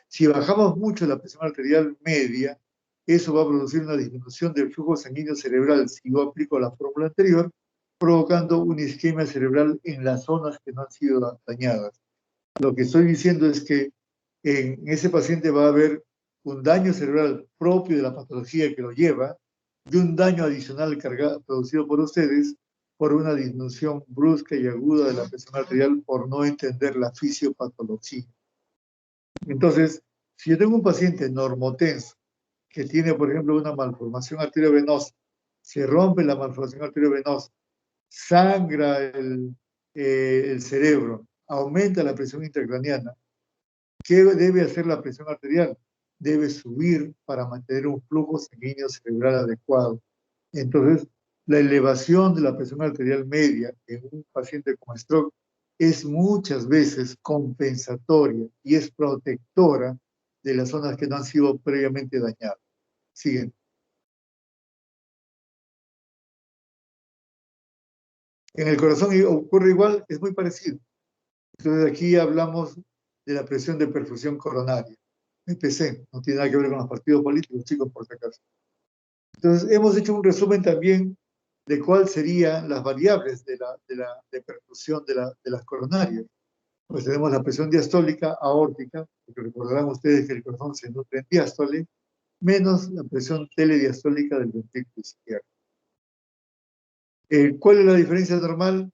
Si bajamos mucho la presión arterial media, eso va a producir una disminución del flujo sanguíneo cerebral si yo aplico la fórmula anterior, provocando una isquemia cerebral en las zonas que no han sido dañadas. Lo que estoy diciendo es que en ese paciente va a haber un daño cerebral propio de la patología que lo lleva y un daño adicional producido por ustedes por una disminución brusca y aguda de la presión arterial por no entender la fisiopatología. Entonces, si yo tengo un paciente normotenso que tiene, por ejemplo, una malformación arteriovenosa, se rompe la malformación arteriovenosa, sangra el cerebro, aumenta la presión intracraneana, ¿qué debe hacer la presión arterial? Debe subir para mantener un flujo sanguíneo cerebral adecuado. Entonces, La elevación de la presión arterial media en un paciente con stroke es muchas veces compensatoria y es protectora de las zonas que no han sido previamente dañadas. Siguiente. En el corazón ocurre igual, es muy parecido. Entonces aquí hablamos de la presión de perfusión coronaria, PPC, no tiene nada que ver con los partidos políticos, chicos, por si acaso. Entonces hemos hecho un resumen también de cuáles serían las variables de perfusión de las coronarias. Pues tenemos la presión diastólica aórtica, porque recordarán ustedes que el corazón se nutre en diástole, menos la presión telediastólica del ventrículo izquierdo. ¿Cuál es la diferencia normal?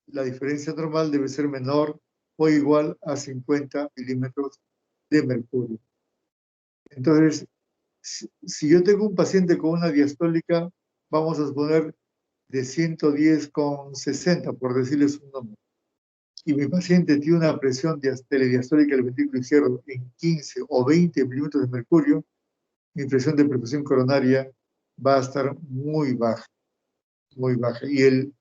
La diferencia normal debe ser menor o igual a 50 milímetros de mercurio. Entonces, si yo tengo un paciente con una diastólica, vamos a suponer de 110,60, por decirles un número, y mi paciente tiene una presión telediastólica del ventrículo izquierdo en 15 o 20 milímetros de mercurio, mi presión de perfusión coronaria va a estar muy baja, y el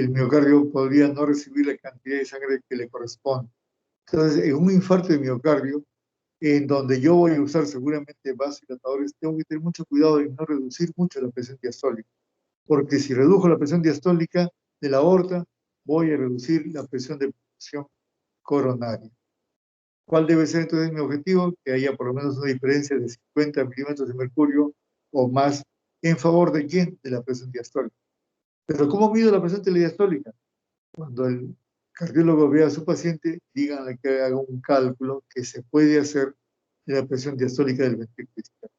miocardio podría no recibir la cantidad de sangre que le corresponde. Entonces, en un infarto de miocardio, en donde yo voy a usar seguramente vasodilatadores, tengo que tener mucho cuidado de no reducir mucho la presión diastólica, porque si redujo la presión diastólica de la aorta, voy a reducir la presión de perfusión coronaria. ¿Cuál debe ser entonces mi objetivo? Que haya por lo menos una diferencia de 50 milímetros de mercurio o más en favor de quién? De la presión diastólica. Pero ¿cómo mido la presión telediastólica? Cuando el cardiólogo vea a su paciente, díganle que haga un cálculo que se puede hacer de la presión diastólica del ventrículo izquierdo.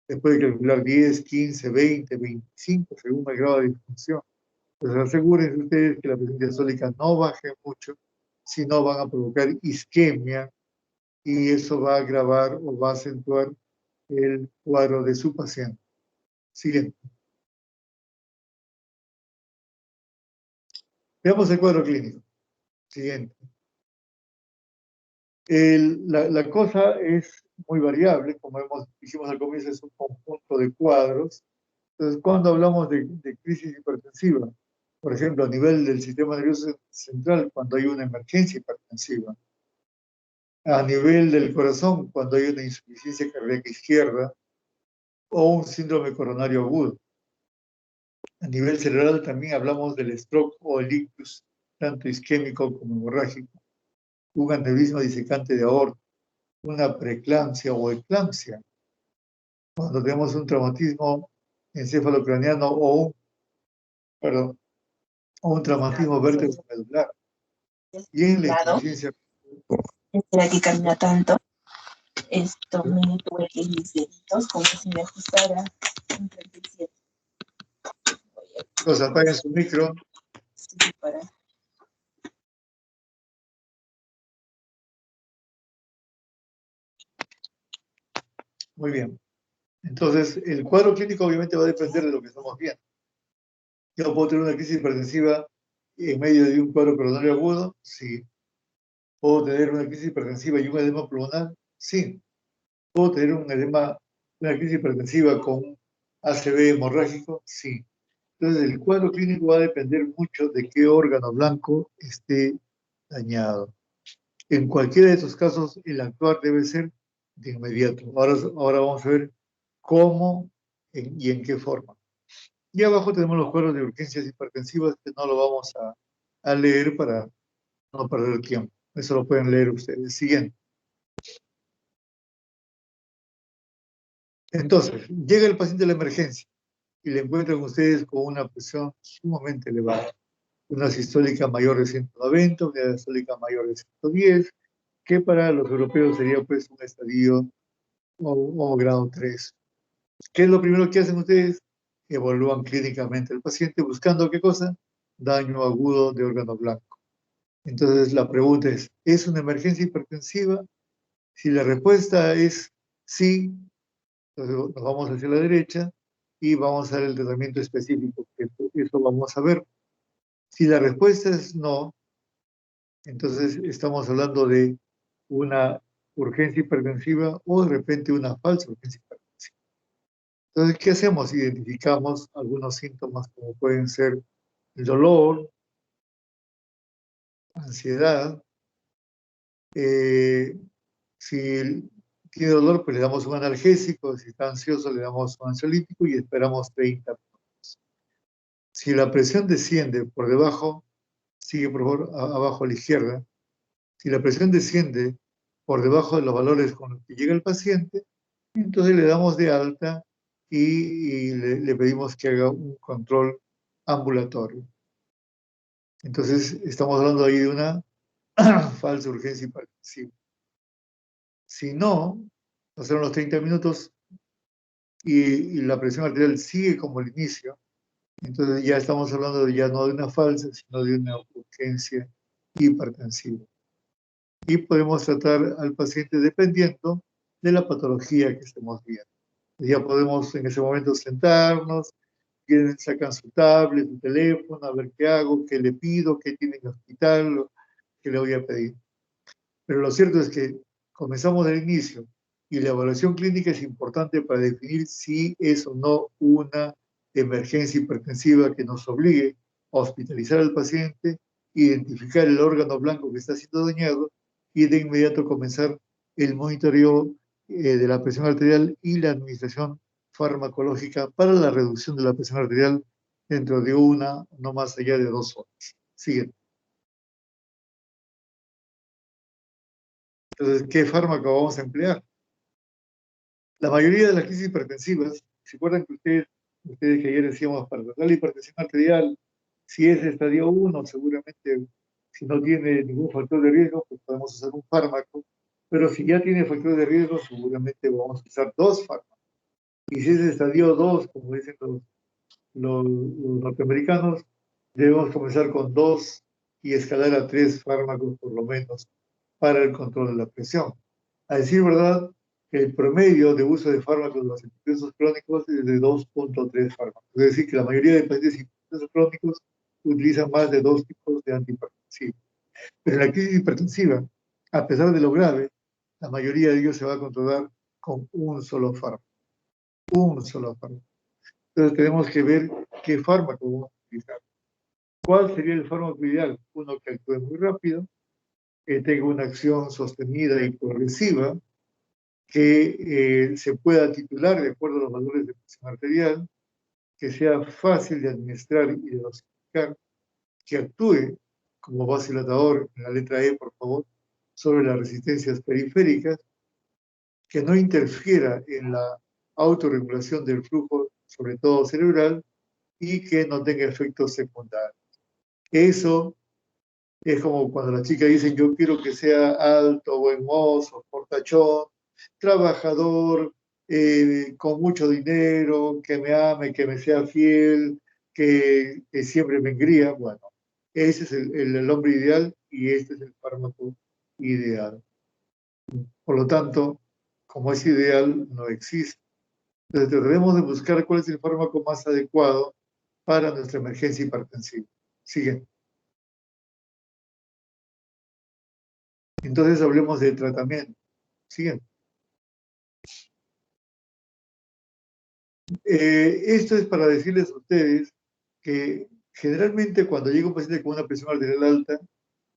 Después de calcular 10, 15, 20, 25, según el grado de disfunción. Pues asegúrense ustedes que la presión diastólica no baje mucho, si no van a provocar isquemia, y eso va a agravar o va a acentuar el cuadro de su paciente. Siguiente. Veamos el cuadro clínico. Siguiente. La cosa es muy variable, como dijimos al comienzo, es un conjunto de cuadros. Entonces, cuando hablamos de crisis hipertensiva, por ejemplo, a nivel del sistema nervioso central, cuando hay una emergencia hipertensiva, a nivel del corazón, cuando hay una insuficiencia cardíaca izquierda o un síndrome coronario agudo. A nivel cerebral también hablamos del stroke o el ictus, tanto isquémico como hemorrágico, un aneurisma disecante de aorta, una preeclampsia o eclampsia, cuando tenemos un traumatismo encefalocraniano o un traumatismo vértebro-medular. Y en la insuficiencia. Espera que camina tanto. Esto me tuve que ir mis deditos, como si me ajustara un 37. Entonces apaguen su micro. Sí, para. Muy bien. Entonces, el cuadro clínico obviamente va a depender de lo que estamos viendo. Yo puedo tener una crisis hipertensiva en medio de un cuadro coronario agudo, sí. ¿Puedo tener una crisis hipertensiva y un edema pulmonar? Sí. ¿Puedo tener una crisis hipertensiva con un ACV hemorrágico? Sí. Entonces, el cuadro clínico va a depender mucho de qué órgano blanco esté dañado. En cualquiera de estos casos, el actuar debe ser de inmediato. Ahora vamos a ver cómo y en qué forma. Y abajo tenemos los cuadros de urgencias hipertensivas que no lo vamos a leer para no perder tiempo. Eso lo pueden leer ustedes. Siguiente. Entonces, llega el paciente a la emergencia y le encuentran ustedes con una presión sumamente elevada. Una sistólica mayor de 190, una diastólica mayor de 110, que para los europeos sería pues un estadio o grado 3. ¿Qué es lo primero que hacen ustedes? Evalúan clínicamente al paciente buscando ¿qué cosa? Daño agudo de órgano blanco. Entonces la pregunta ¿es una emergencia hipertensiva? Si la respuesta es sí, entonces nos vamos hacia la derecha y vamos a ver el tratamiento específico, que eso vamos a ver. Si la respuesta es no, entonces estamos hablando de una urgencia hipertensiva o de repente una falsa urgencia hipertensiva. Entonces, ¿qué hacemos? Identificamos algunos síntomas como pueden ser el dolor, ansiedad. Si tiene dolor, pues le damos un analgésico. Si está ansioso, le damos un ansiolítico y esperamos 30 minutos. Si la presión desciende por debajo, sigue por favor abajo a la izquierda. Si la presión desciende por debajo de los valores con los que llega el paciente, entonces le damos de alta y le pedimos que haga un control ambulatorio. Entonces, estamos hablando ahí de una falsa urgencia hipertensiva. Si no, pasaron los 30 minutos y la presión arterial sigue como el inicio, entonces ya estamos hablando ya no de una falsa, sino de una urgencia hipertensiva. Y podemos tratar al paciente dependiendo de la patología que estemos viendo. Ya podemos en ese momento sentarnos, sacan su tablet, su teléfono, a ver qué hago, qué le pido, qué tiene en el hospital, qué le voy a pedir. Pero lo cierto es que comenzamos del inicio y la evaluación clínica es importante para definir si es o no una emergencia hipertensiva que nos obligue a hospitalizar al paciente, identificar el órgano blanco que está siendo dañado y de inmediato comenzar el monitoreo de la presión arterial y la administración farmacológica para la reducción de la presión arterial dentro de una, no más allá de 2 horas. Siguiente. Entonces, ¿qué fármaco vamos a emplear? La mayoría de las crisis hipertensivas, ¿se acuerdan que ustedes que ayer decíamos para tratar la hipertensión arterial, si es estadio 1, seguramente si no tiene ningún factor de riesgo, pues podemos usar un fármaco, pero si ya tiene factor de riesgo, seguramente vamos a usar 2 fármacos. Y si es estadio 2, como dicen los norteamericanos, debemos comenzar con 2 y escalar a 3 fármacos por lo menos para el control de la presión. A decir verdad, el promedio de uso de fármacos de los hipertensos crónicos es de 2.3 fármacos. Es decir, que la mayoría de pacientes hipertensos crónicos utilizan más de 2 tipos de antihipertensivos. Pero en la crisis hipertensiva, a pesar de lo grave, la mayoría de ellos se va a controlar con un solo fármaco. Un solo fármaco. Entonces tenemos que ver qué fármaco vamos a utilizar. ¿Cuál sería el fármaco ideal? Uno que actúe muy rápido, que tenga una acción sostenida y progresiva, que se pueda titular de acuerdo a los valores de presión arterial, que sea fácil de administrar y de dosificar, que actúe como vasodilatador, en la letra E, por favor, sobre las resistencias periféricas, que no interfiera en la autorregulación del flujo, sobre todo cerebral, y que no tenga efectos secundarios. Eso es como cuando las chicas dicen, yo quiero que sea alto, buen mozo, portachón, trabajador, con mucho dinero, que me ame, que me sea fiel, que siempre me engría. Bueno, ese es el hombre ideal y este es el fármaco ideal. Por lo tanto, como es ideal, no existe. Entonces debemos de buscar cuál es el fármaco más adecuado para nuestra emergencia hipertensiva. Siguiente. Entonces hablemos de tratamiento. Siguiente. Esto es para decirles a ustedes que generalmente cuando llega un paciente con una presión arterial alta,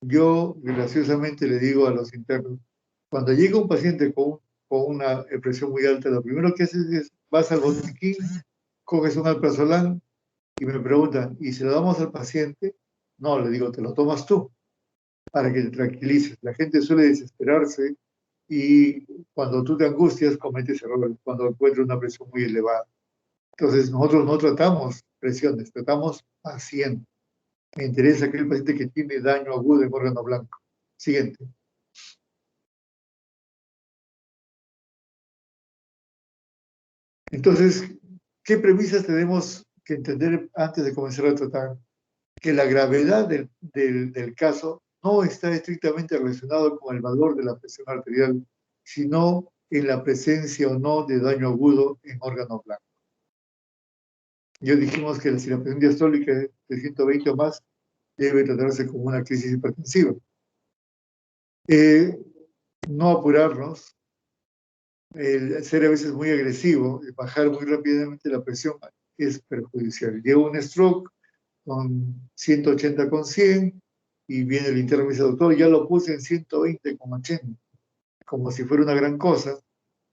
yo graciosamente le digo a los internos, cuando llega un paciente con una presión muy alta, lo primero que haces es, vas al botiquín, coges un alprazolam y me preguntan, ¿y se lo damos al paciente? No, le digo, te lo tomas tú, para que te tranquilices. La gente suele desesperarse y cuando tú te angustias cometes errores, cuando encuentras una presión muy elevada. Entonces, nosotros no tratamos presiones, tratamos paciente. Me interesa aquel paciente que tiene daño agudo en órgano blanco. Siguiente. Entonces, ¿qué premisas tenemos que entender antes de comenzar a tratar? Que la gravedad del caso no está estrictamente relacionado con el valor de la presión arterial, sino en la presencia o no de daño agudo en órgano blanco. Ya dijimos que si la presión diastólica es de 120 o más, debe tratarse como una crisis hipertensiva. No apurarnos, el ser a veces muy agresivo, bajar muy rápidamente la presión es perjudicial. Lleva un stroke con 180 con 100 y viene el interno y me dice, doctor, ya lo puse en 120 con 80, como si fuera una gran cosa,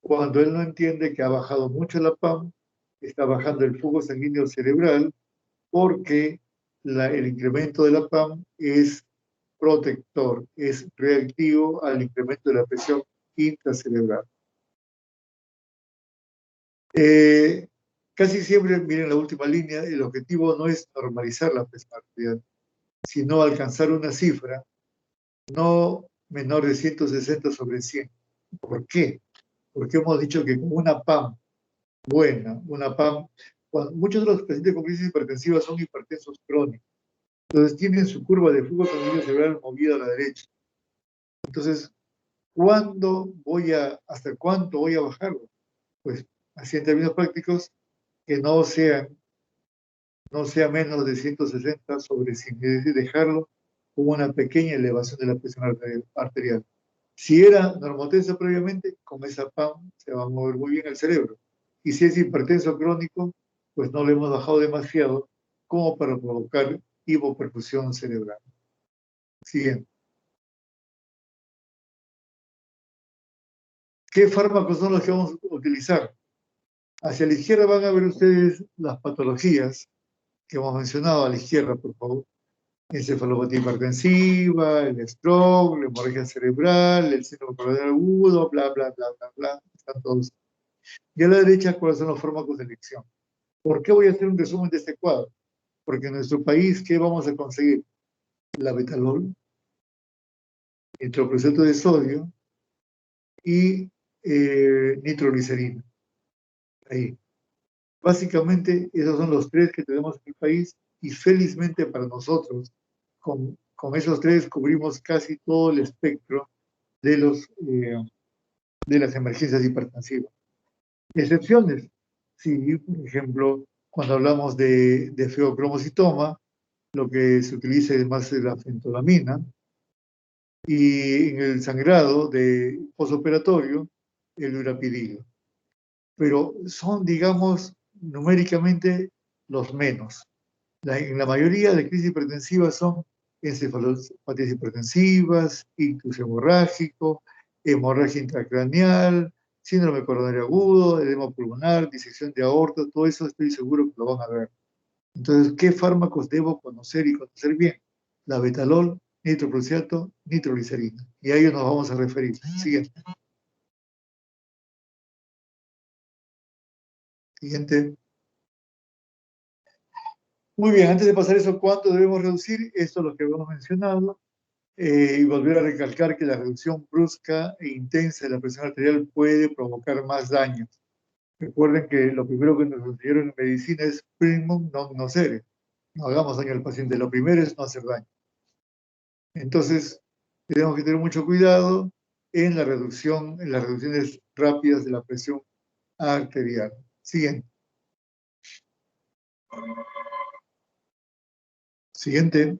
cuando él no entiende que ha bajado mucho la PAM, está bajando el flujo sanguíneo cerebral, porque el incremento de la PAM es protector, es reactivo al incremento de la presión intracerebral. Casi siempre, miren la última línea, el objetivo no es normalizar la presión arterial, sino alcanzar una cifra no menor de 160 sobre 100. ¿Por qué? Porque hemos dicho que con una PAM buena, una PAM, muchos de los pacientes con crisis hipertensiva son hipertensos crónicos, entonces tienen su curva de flujo sanguíneo cerebral movida a la derecha. Entonces, hasta cuánto voy a bajarlo? Pues, así en términos prácticos, que no sea menos de 160 sobre 100, es decir, dejarlo con una pequeña elevación de la presión arterial. Si era normotensa previamente, con esa PAM se va a mover muy bien el cerebro. Y si es hipertenso crónico, pues no le hemos bajado demasiado como para provocar hipoperfusión cerebral. Siguiente. ¿Qué fármacos son los que vamos a utilizar? Hacia la izquierda van a ver ustedes las patologías que hemos mencionado, a la izquierda, por favor. Encefalopatía hipertensiva, el stroke, la hemorragia cerebral, el síndrome coronario agudo, bla, bla, bla, bla, bla. Están todos. Y a la derecha, ¿cuáles son los fármacos de elección? ¿Por qué voy a hacer un resumen de este cuadro? Porque en nuestro país, ¿qué vamos a conseguir? La betalol, nitroprusato de sodio y nitroglicerina. Ahí. Básicamente, esos son los tres que tenemos en el país y felizmente para nosotros, con esos tres cubrimos casi todo el espectro de las emergencias hipertensivas. Excepciones, sí, por ejemplo, cuando hablamos de feocromocitoma, lo que se utiliza es más la fentolamina, y en el sangrado de posoperatorio, el urapidilo. Pero son, digamos, numéricamente los menos. En la mayoría de crisis hipertensivas son encefalopatías hipertensivas, ictus hemorrágico, hemorragia intracraneal, síndrome coronario agudo, edema pulmonar, disección de aorta, todo eso estoy seguro que lo van a ver. Entonces, ¿qué fármacos debo conocer y conocer bien? La betalol, nitroprusiato, nitroglicerina. Y a ellos nos vamos a referir. Siguiente. Siguiente. Muy bien, antes de pasar eso, ¿cuánto debemos reducir? Esto es lo que hemos mencionado. Y volver a recalcar que la reducción brusca e intensa de la presión arterial puede provocar más daños. Recuerden que lo primero que nos enseñaron en medicina es primum non nocere. No hagamos daño al paciente. Lo primero es no hacer daño. Entonces, tenemos que tener mucho cuidado en las reducciones rápidas de la presión arterial. Siguiente. Siguiente.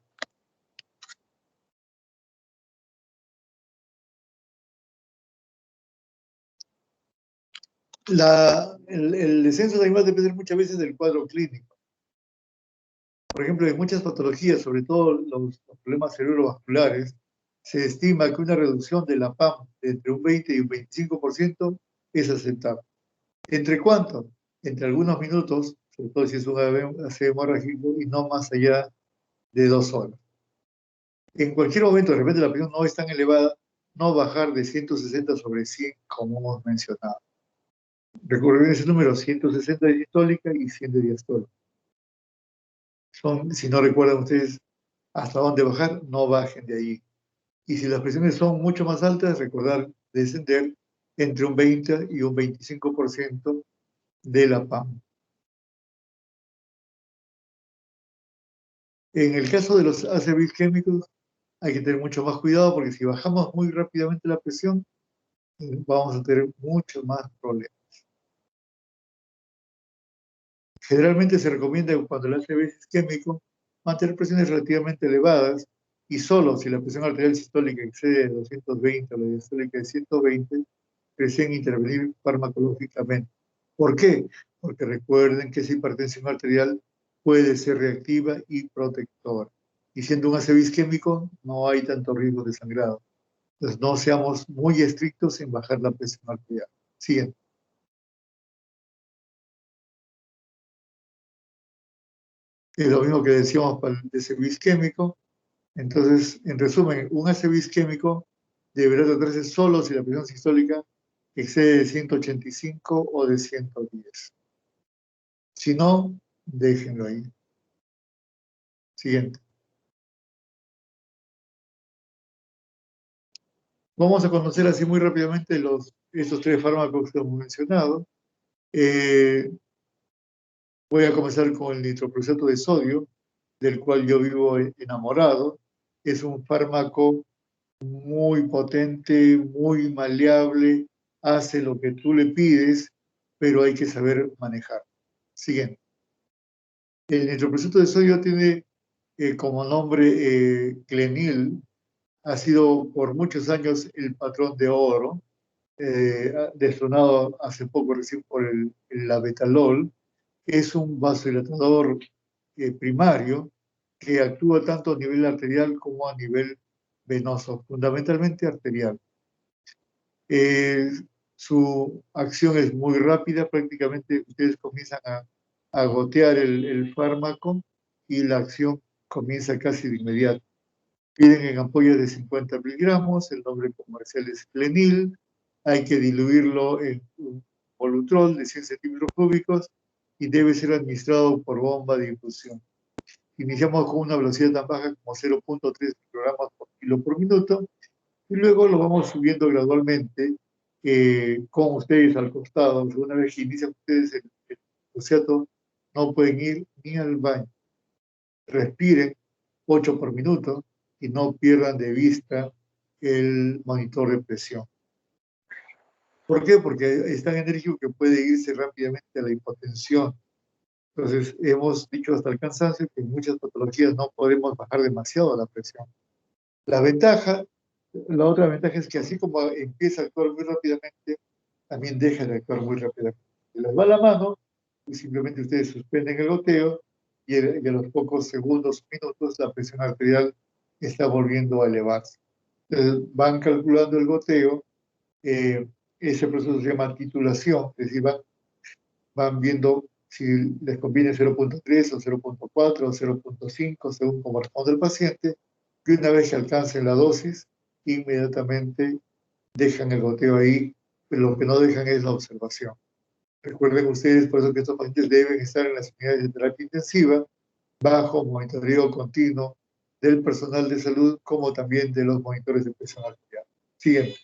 El descenso de animal depende muchas veces del cuadro clínico. Por ejemplo, en muchas patologías, sobre todo los problemas cerebrovasculares, se estima que una reducción de la PAM de entre un 20 y un 25% es aceptable. ¿Entre cuánto? Entre algunos minutos, sobre todo si es un AVC hemorrágico, y no más allá de 2 horas. En cualquier momento, de repente la presión no es tan elevada, no bajar de 160 sobre 100, como hemos mencionado. Recuerden ese número, 160 de sistólica y 100 de diastólica. Si no recuerdan ustedes hasta dónde bajar, no bajen de ahí. Y si las presiones son mucho más altas, recordar descender entre un 20 y un 25% de la PAM. En el caso de los ACV isquémicos, hay que tener mucho más cuidado porque si bajamos muy rápidamente la presión, vamos a tener muchos más problemas. Generalmente se recomienda cuando el ACV es isquémico mantener presiones relativamente elevadas y solo si la presión arterial sistólica excede de 220 o la diastólica de 120, deseen intervenir farmacológicamente. ¿Por qué? Porque recuerden que esa hipertensión arterial puede ser reactiva y protectora. Y siendo un ACV isquémico, no hay tanto riesgo de sangrado. Entonces, no seamos muy estrictos en bajar la presión arterial. Siguiente. Es lo mismo que decíamos para el ACV isquémico. Entonces, en resumen, un ACV isquémico deberá tratarse solo si la presión sistólica excede de 185 o de 110. Si no, déjenlo ahí. Siguiente. Vamos a conocer así muy rápidamente estos tres fármacos que hemos mencionado. Voy a comenzar con el nitroprusato de sodio, del cual yo vivo enamorado. Es un fármaco muy potente, muy maleable, hace lo que tú le pides, pero hay que saber manejar. Siguiente. El nitroprusato de sodio tiene como nombre Clenil, ha sido por muchos años el patrón de oro, destronado hace poco recién por el labetalol. Es un vasodilatador primario que actúa tanto a nivel arterial como a nivel venoso, fundamentalmente arterial. Su acción es muy rápida, prácticamente ustedes comienzan a gotear el fármaco y la acción comienza casi de inmediato. Piden en ampollas de 50 miligramos, el nombre comercial es Clenil, hay que diluirlo en un Volutrol de 100 centímetros cúbicos y debe ser administrado por bomba de infusión. Iniciamos con una velocidad tan baja como 0.3 microgramas por kilo por minuto y luego lo vamos subiendo gradualmente con ustedes al costado. Una vez que inician ustedes el gluciato, no pueden ir ni al baño. Respiren 8 por minuto y no pierdan de vista el monitor de presión. ¿Por qué? Porque es tan enérgico que puede irse rápidamente a la hipotensión. Entonces, hemos dicho hasta el cansancio que en muchas patologías no podemos bajar demasiado la presión. La otra ventaja es que así como empieza a actuar muy rápidamente, también deja de actuar muy rápidamente. Se les va la mano y simplemente ustedes suspenden el goteo y a los pocos segundos, minutos, la presión arterial está volviendo a elevarse. Entonces, van calculando el goteo, ese proceso se llama titulación, es decir, van viendo si les conviene 0.3 o 0.4 o 0.5, según como responde el paciente, y una vez que alcancen la dosis, inmediatamente dejan el goteo ahí, pero lo que no dejan es la observación. Recuerden ustedes, por eso que estos pacientes deben estar en las unidades de terapia intensiva, bajo monitoreo continuo del personal de salud, como también de los monitores de presión arterial. Siguiente.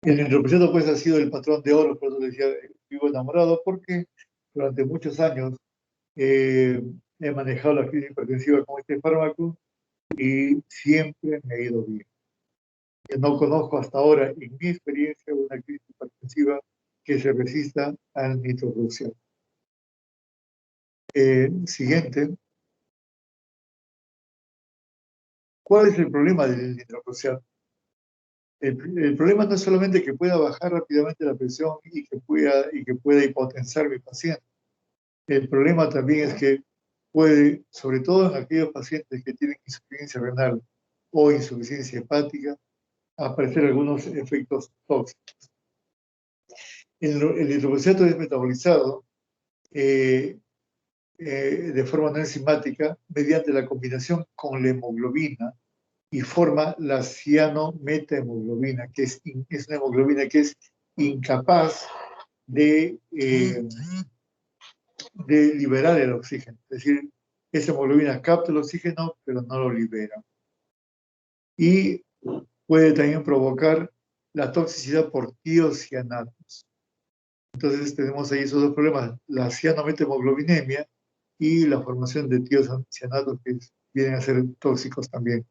El nitroprusato pues ha sido el patrón de oro, por eso decía, vivo enamorado, porque durante muchos años he manejado la crisis hipertensiva con este fármaco y siempre me ha ido bien. Yo no conozco hasta ahora, en mi experiencia, una crisis hipertensiva que se resista al nitroprusato. Siguiente. ¿Cuál es el problema del nitroprusato? El problema no es solamente que pueda bajar rápidamente la presión y que pueda hipotensar mi paciente. El problema también es que puede, sobre todo en aquellos pacientes que tienen insuficiencia renal o insuficiencia hepática, aparecer algunos efectos tóxicos. El nitroprusato es metabolizado de forma no enzimática mediante la combinación con la hemoglobina y forma la cianometahemoglobina, que es una hemoglobina que es incapaz de liberar el oxígeno. Es decir, esa hemoglobina capta el oxígeno, pero no lo libera. Y puede también provocar la toxicidad por tiocianatos. Entonces tenemos ahí esos dos problemas, la cianometemoglobinemia y la formación de tiocianatos que vienen a ser tóxicos también.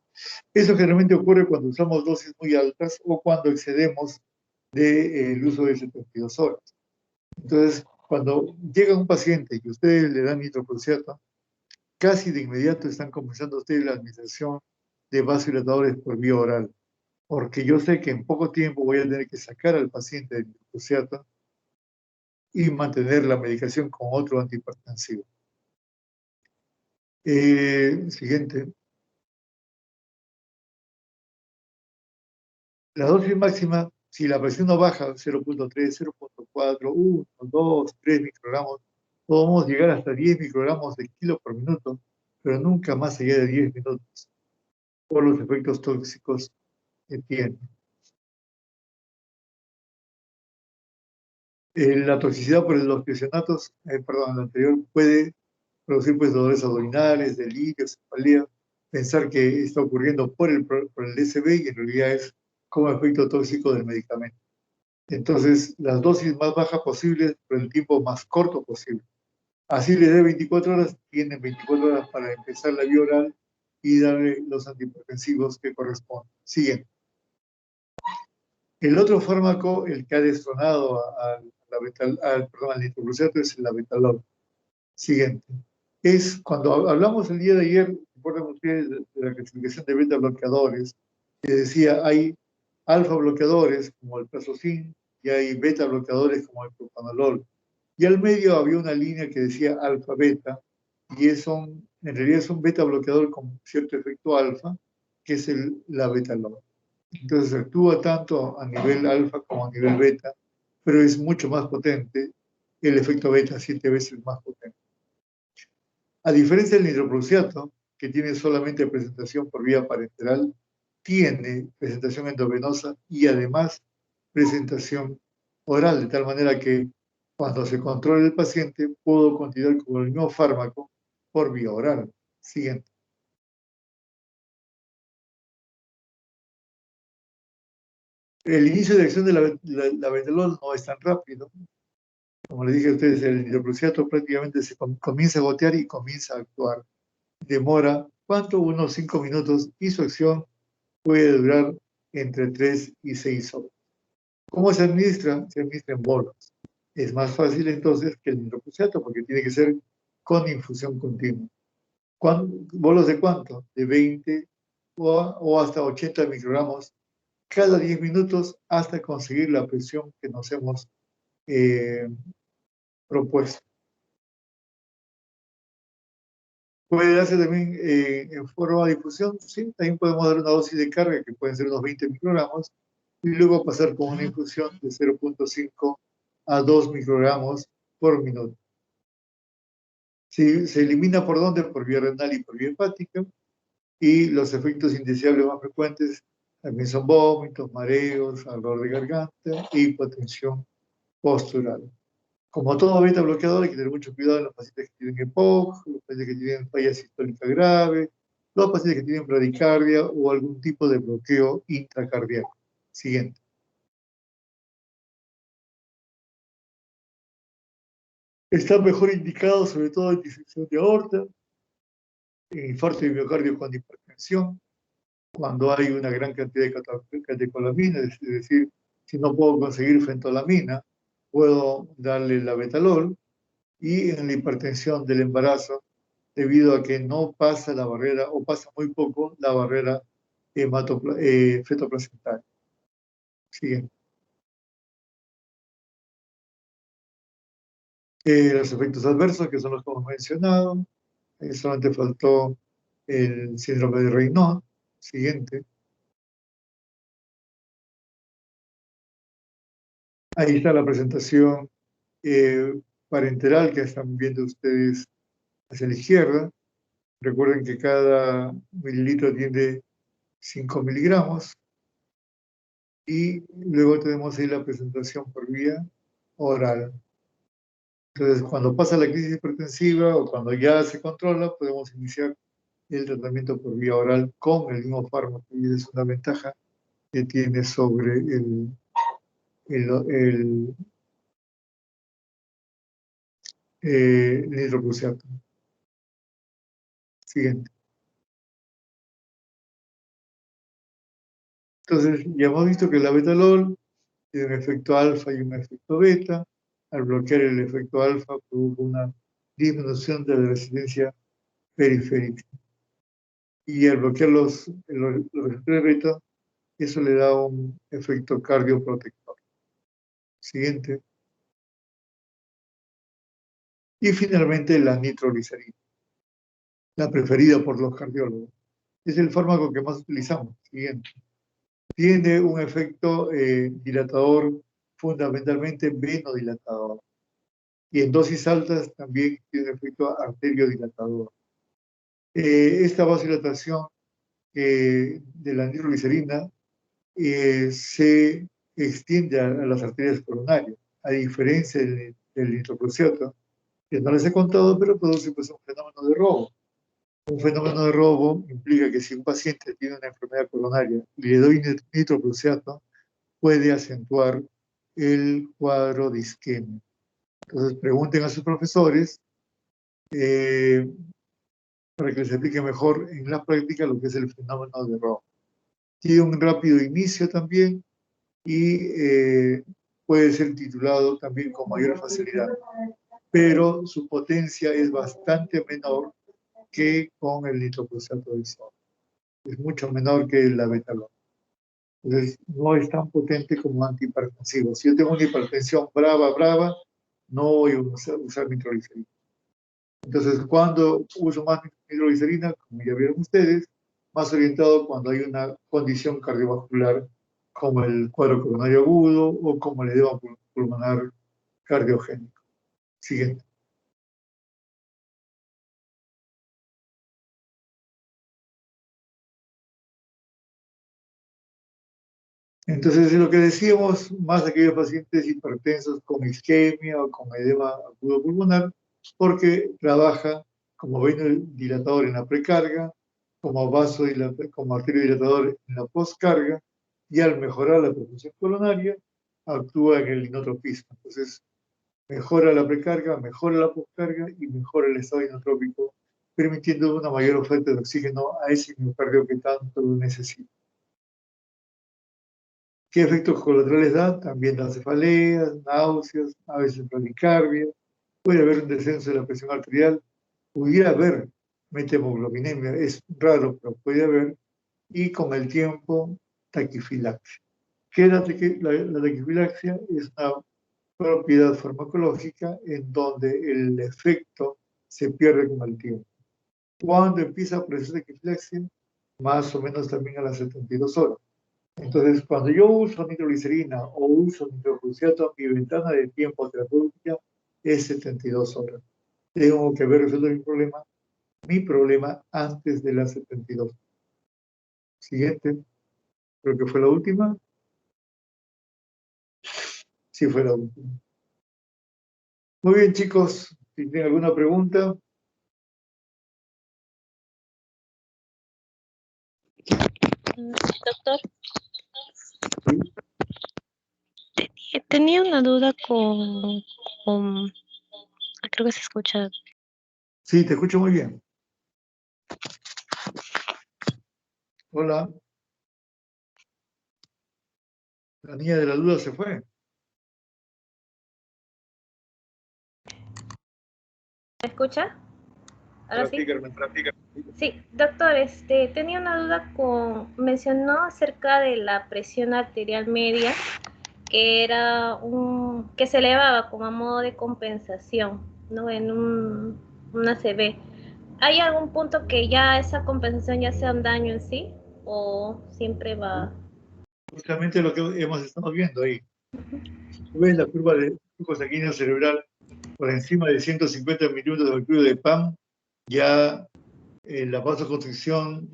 Eso generalmente ocurre cuando usamos dosis muy altas o cuando excedemos del uso de 72 horas. Entonces, cuando llega un paciente y ustedes le dan nitroprusato, casi de inmediato están comenzando ustedes la administración de vasodilatadores por vía oral. porque yo sé que en poco tiempo voy a tener que sacar al paciente del glifosato y mantener la medicación con otro antihipertensivo. Siguiente. La dosis máxima, si la presión no baja 0.3, 0.4, 1, 2, 3 microgramos, podemos llegar hasta 10 microgramos de kilo por minuto, pero nunca más allá de 10 minutos, por los efectos tóxicos que tiene. La toxicidad por los tiocianatos, perdón, el anterior, puede producir pues dolores abdominales, delirios, cefalea, pensar que está ocurriendo por el DSB y en realidad es como efecto tóxico del medicamento. Entonces, las dosis más bajas posibles por el tiempo más corto posible. Así le dé 24 horas, tienen 24 horas para empezar la vía oral y darle los antihipertensivos que corresponden. Siguiente. El otro fármaco, el que ha destronado al nitrogluciato, es el labetalol. Siguiente. Es cuando hablamos el día de ayer, recuerdan ustedes de la clasificación de beta bloqueadores, que decía hay alfa bloqueadores como el prazosine y hay beta bloqueadores como el propanolol. Y al medio había una línea que decía alfa beta, y en realidad es un beta bloqueador con cierto efecto alfa, que es la betalol. Entonces actúa tanto a nivel alfa como a nivel beta, pero es mucho más potente. El efecto beta 7 veces más potente. A diferencia del nitroprusiato, que tiene solamente presentación por vía parenteral, tiene presentación endovenosa y además presentación oral, de tal manera que cuando se controla el paciente puedo continuar con el mismo fármaco por vía oral. Siguiente. El inicio de acción de la betalol no es tan rápido. Como les dije a ustedes, el nitroprusiato prácticamente se comienza a gotear y comienza a actuar. Demora, ¿cuánto? Unos 5 minutos y su acción puede durar entre 3 y 6 horas. ¿Cómo se administra? Se administra en bolos. Es más fácil entonces que el nitroprusiato porque tiene que ser con infusión continua. ¿Bolos de cuánto? De 20 o hasta 80 microgramos cada 10 minutos hasta conseguir la presión que nos hemos propuesto. Puede darse también en forma de difusión, sí, también podemos dar una dosis de carga que pueden ser unos 20 microgramos y luego pasar con una infusión de 0.5 a 2 microgramos por minuto. Se elimina por dónde? Por vía renal y por vía hepática, y los efectos indeseables más frecuentes también son vómitos, mareos, ardor de garganta e hipotensión postural. Como todo beta bloqueador, hay que tener mucho cuidado en los pacientes que tienen EPOC, los pacientes que tienen falla sistólica grave, los pacientes que tienen bradicardia o algún tipo de bloqueo intracardíaco. Siguiente. Está mejor indicado sobre todo en disección de aorta, en infarto de miocardio con hipertensión, cuando hay una gran cantidad de catecolamina, es decir, si no puedo conseguir fentolamina, puedo darle la betalol, y en la hipertensión del embarazo, debido a que no pasa la barrera, o pasa muy poco, la barrera fetoplacentaria. Siguiente. Los efectos adversos, que son los que hemos mencionado, solamente faltó el síndrome de Raynaud. Siguiente. Ahí está la presentación parenteral que están viendo ustedes hacia la izquierda. Recuerden que cada mililitro tiene 5 miligramos. Y luego tenemos ahí la presentación por vía oral. Entonces, cuando pasa la crisis hipertensiva o cuando ya se controla, podemos iniciar el tratamiento por vía oral con el mismo fármaco. Y es una ventaja que tiene sobre el nitroprusiato. Siguiente. Entonces, ya hemos visto que la betalol tiene un efecto alfa y un efecto beta. Al bloquear el efecto alfa, produce una disminución de la resistencia periférica. Y al bloquear los receptores beta, eso le da un efecto cardioprotector. Siguiente. Y finalmente la nitroglicerina, la preferida por los cardiólogos. Es el fármaco que más utilizamos. Siguiente. Tiene un efecto dilatador, fundamentalmente venodilatador. Y en dosis altas también tiene un efecto arteriodilatador. Esta vasodilatación de la nitroglicerina se extiende a las arterias coronarias, a diferencia del nitroprusiato, que no les he contado, pero produce pues, un fenómeno de robo. Un fenómeno de robo implica que si un paciente tiene una enfermedad coronaria y le doy nitroprusiato, puede acentuar el cuadro de isquemia. Entonces pregunten a sus profesores para que les explique mejor en la práctica lo que es el fenómeno de robo. Tiene un rápido inicio también y puede ser titulado también con mayor facilidad, pero su potencia es bastante menor que con el nitroprusiato de sodio. Es mucho menor que la betalol. Entonces, no es tan potente como antihipertensivo. Si yo tengo una hipertensión brava, no voy a usar nitroglicerina. Entonces, cuando uso más nitroglicerina, como ya vieron ustedes, más orientado cuando hay una condición cardiovascular como el cuadro coronario agudo o como el edema pulmonar cardiogénico. Siguiente. Entonces, es lo que decíamos, más aquellos pacientes hipertensos con isquemia o con edema agudo pulmonar, porque trabaja como vasodilatador en la precarga, como arteriodilatador en la postcarga, y al mejorar la perfusión coronaria, actúa en el inotropismo. Entonces, mejora la precarga, mejora la postcarga y mejora el estado inotrópico, permitiendo una mayor oferta de oxígeno a ese miocardio que tanto lo necesita. ¿Qué efectos colaterales da? También da cefaleas, náuseas, a veces bradicardia, puede haber un descenso de la presión arterial, pudiera haber methemoglobinemia, es raro, pero puede haber, y con el tiempo, taquifilaxia. ¿Qué es la taquifilaxia? Es una propiedad farmacológica en donde el efecto se pierde con el tiempo. ¿Cuándo empieza a aparecer taquifilaxia? Más o menos también a las 72 horas. Entonces, cuando yo uso nitroglicerina o uso nitroprusiato, mi ventana de tiempo terapéutica es 72 horas. Tengo que haber resuelto mi problema antes de las 72. Siguiente, creo que fue la última. Sí, fue la última. Muy bien, chicos, si tienen alguna pregunta. Doctor, tenía una duda creo que se escucha. Sí, te escucho muy bien. Hola. La niña de la duda se fue. ¿Me escucha? Ahora sí. Carmen. Sí, doctor, tenía una duda mencionó acerca de la presión arterial media, que era que se elevaba como a modo de compensación, ¿no? En una ACV. ¿Hay algún punto que ya esa compensación ya sea un daño en sí? ¿O siempre va? Justamente lo que hemos estado viendo ahí. Si tú ves la curva de flujo sanguíneo cerebral por encima de 150 minutos de mercurio de PAM, ya la vasoconstricción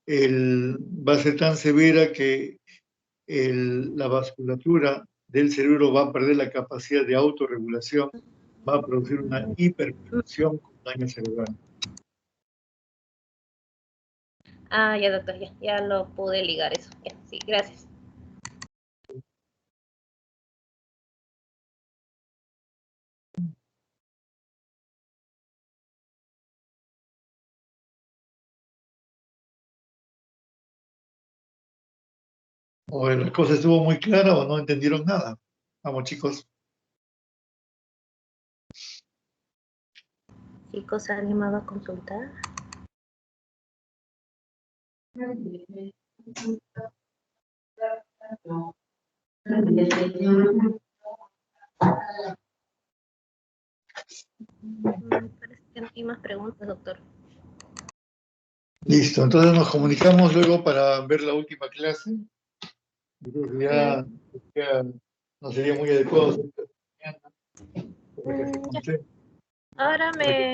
va a ser tan severa que la vasculatura del cerebro va a perder la capacidad de autorregulación, va a producir una hipertensión con daño cerebral. Ah, ya, doctor, ya lo pude ligar eso. Ya, sí, gracias. O la cosa estuvo muy clara o no entendieron nada. Vamos, chicos. Chicos, ¿se han animado a consultar? Parece que no hay más preguntas, doctor. Listo, entonces nos comunicamos luego para ver la última clase. Yo creo que ya no sería muy adecuado hacer esta mañana, para que se Ya. concentre, Ahora para que me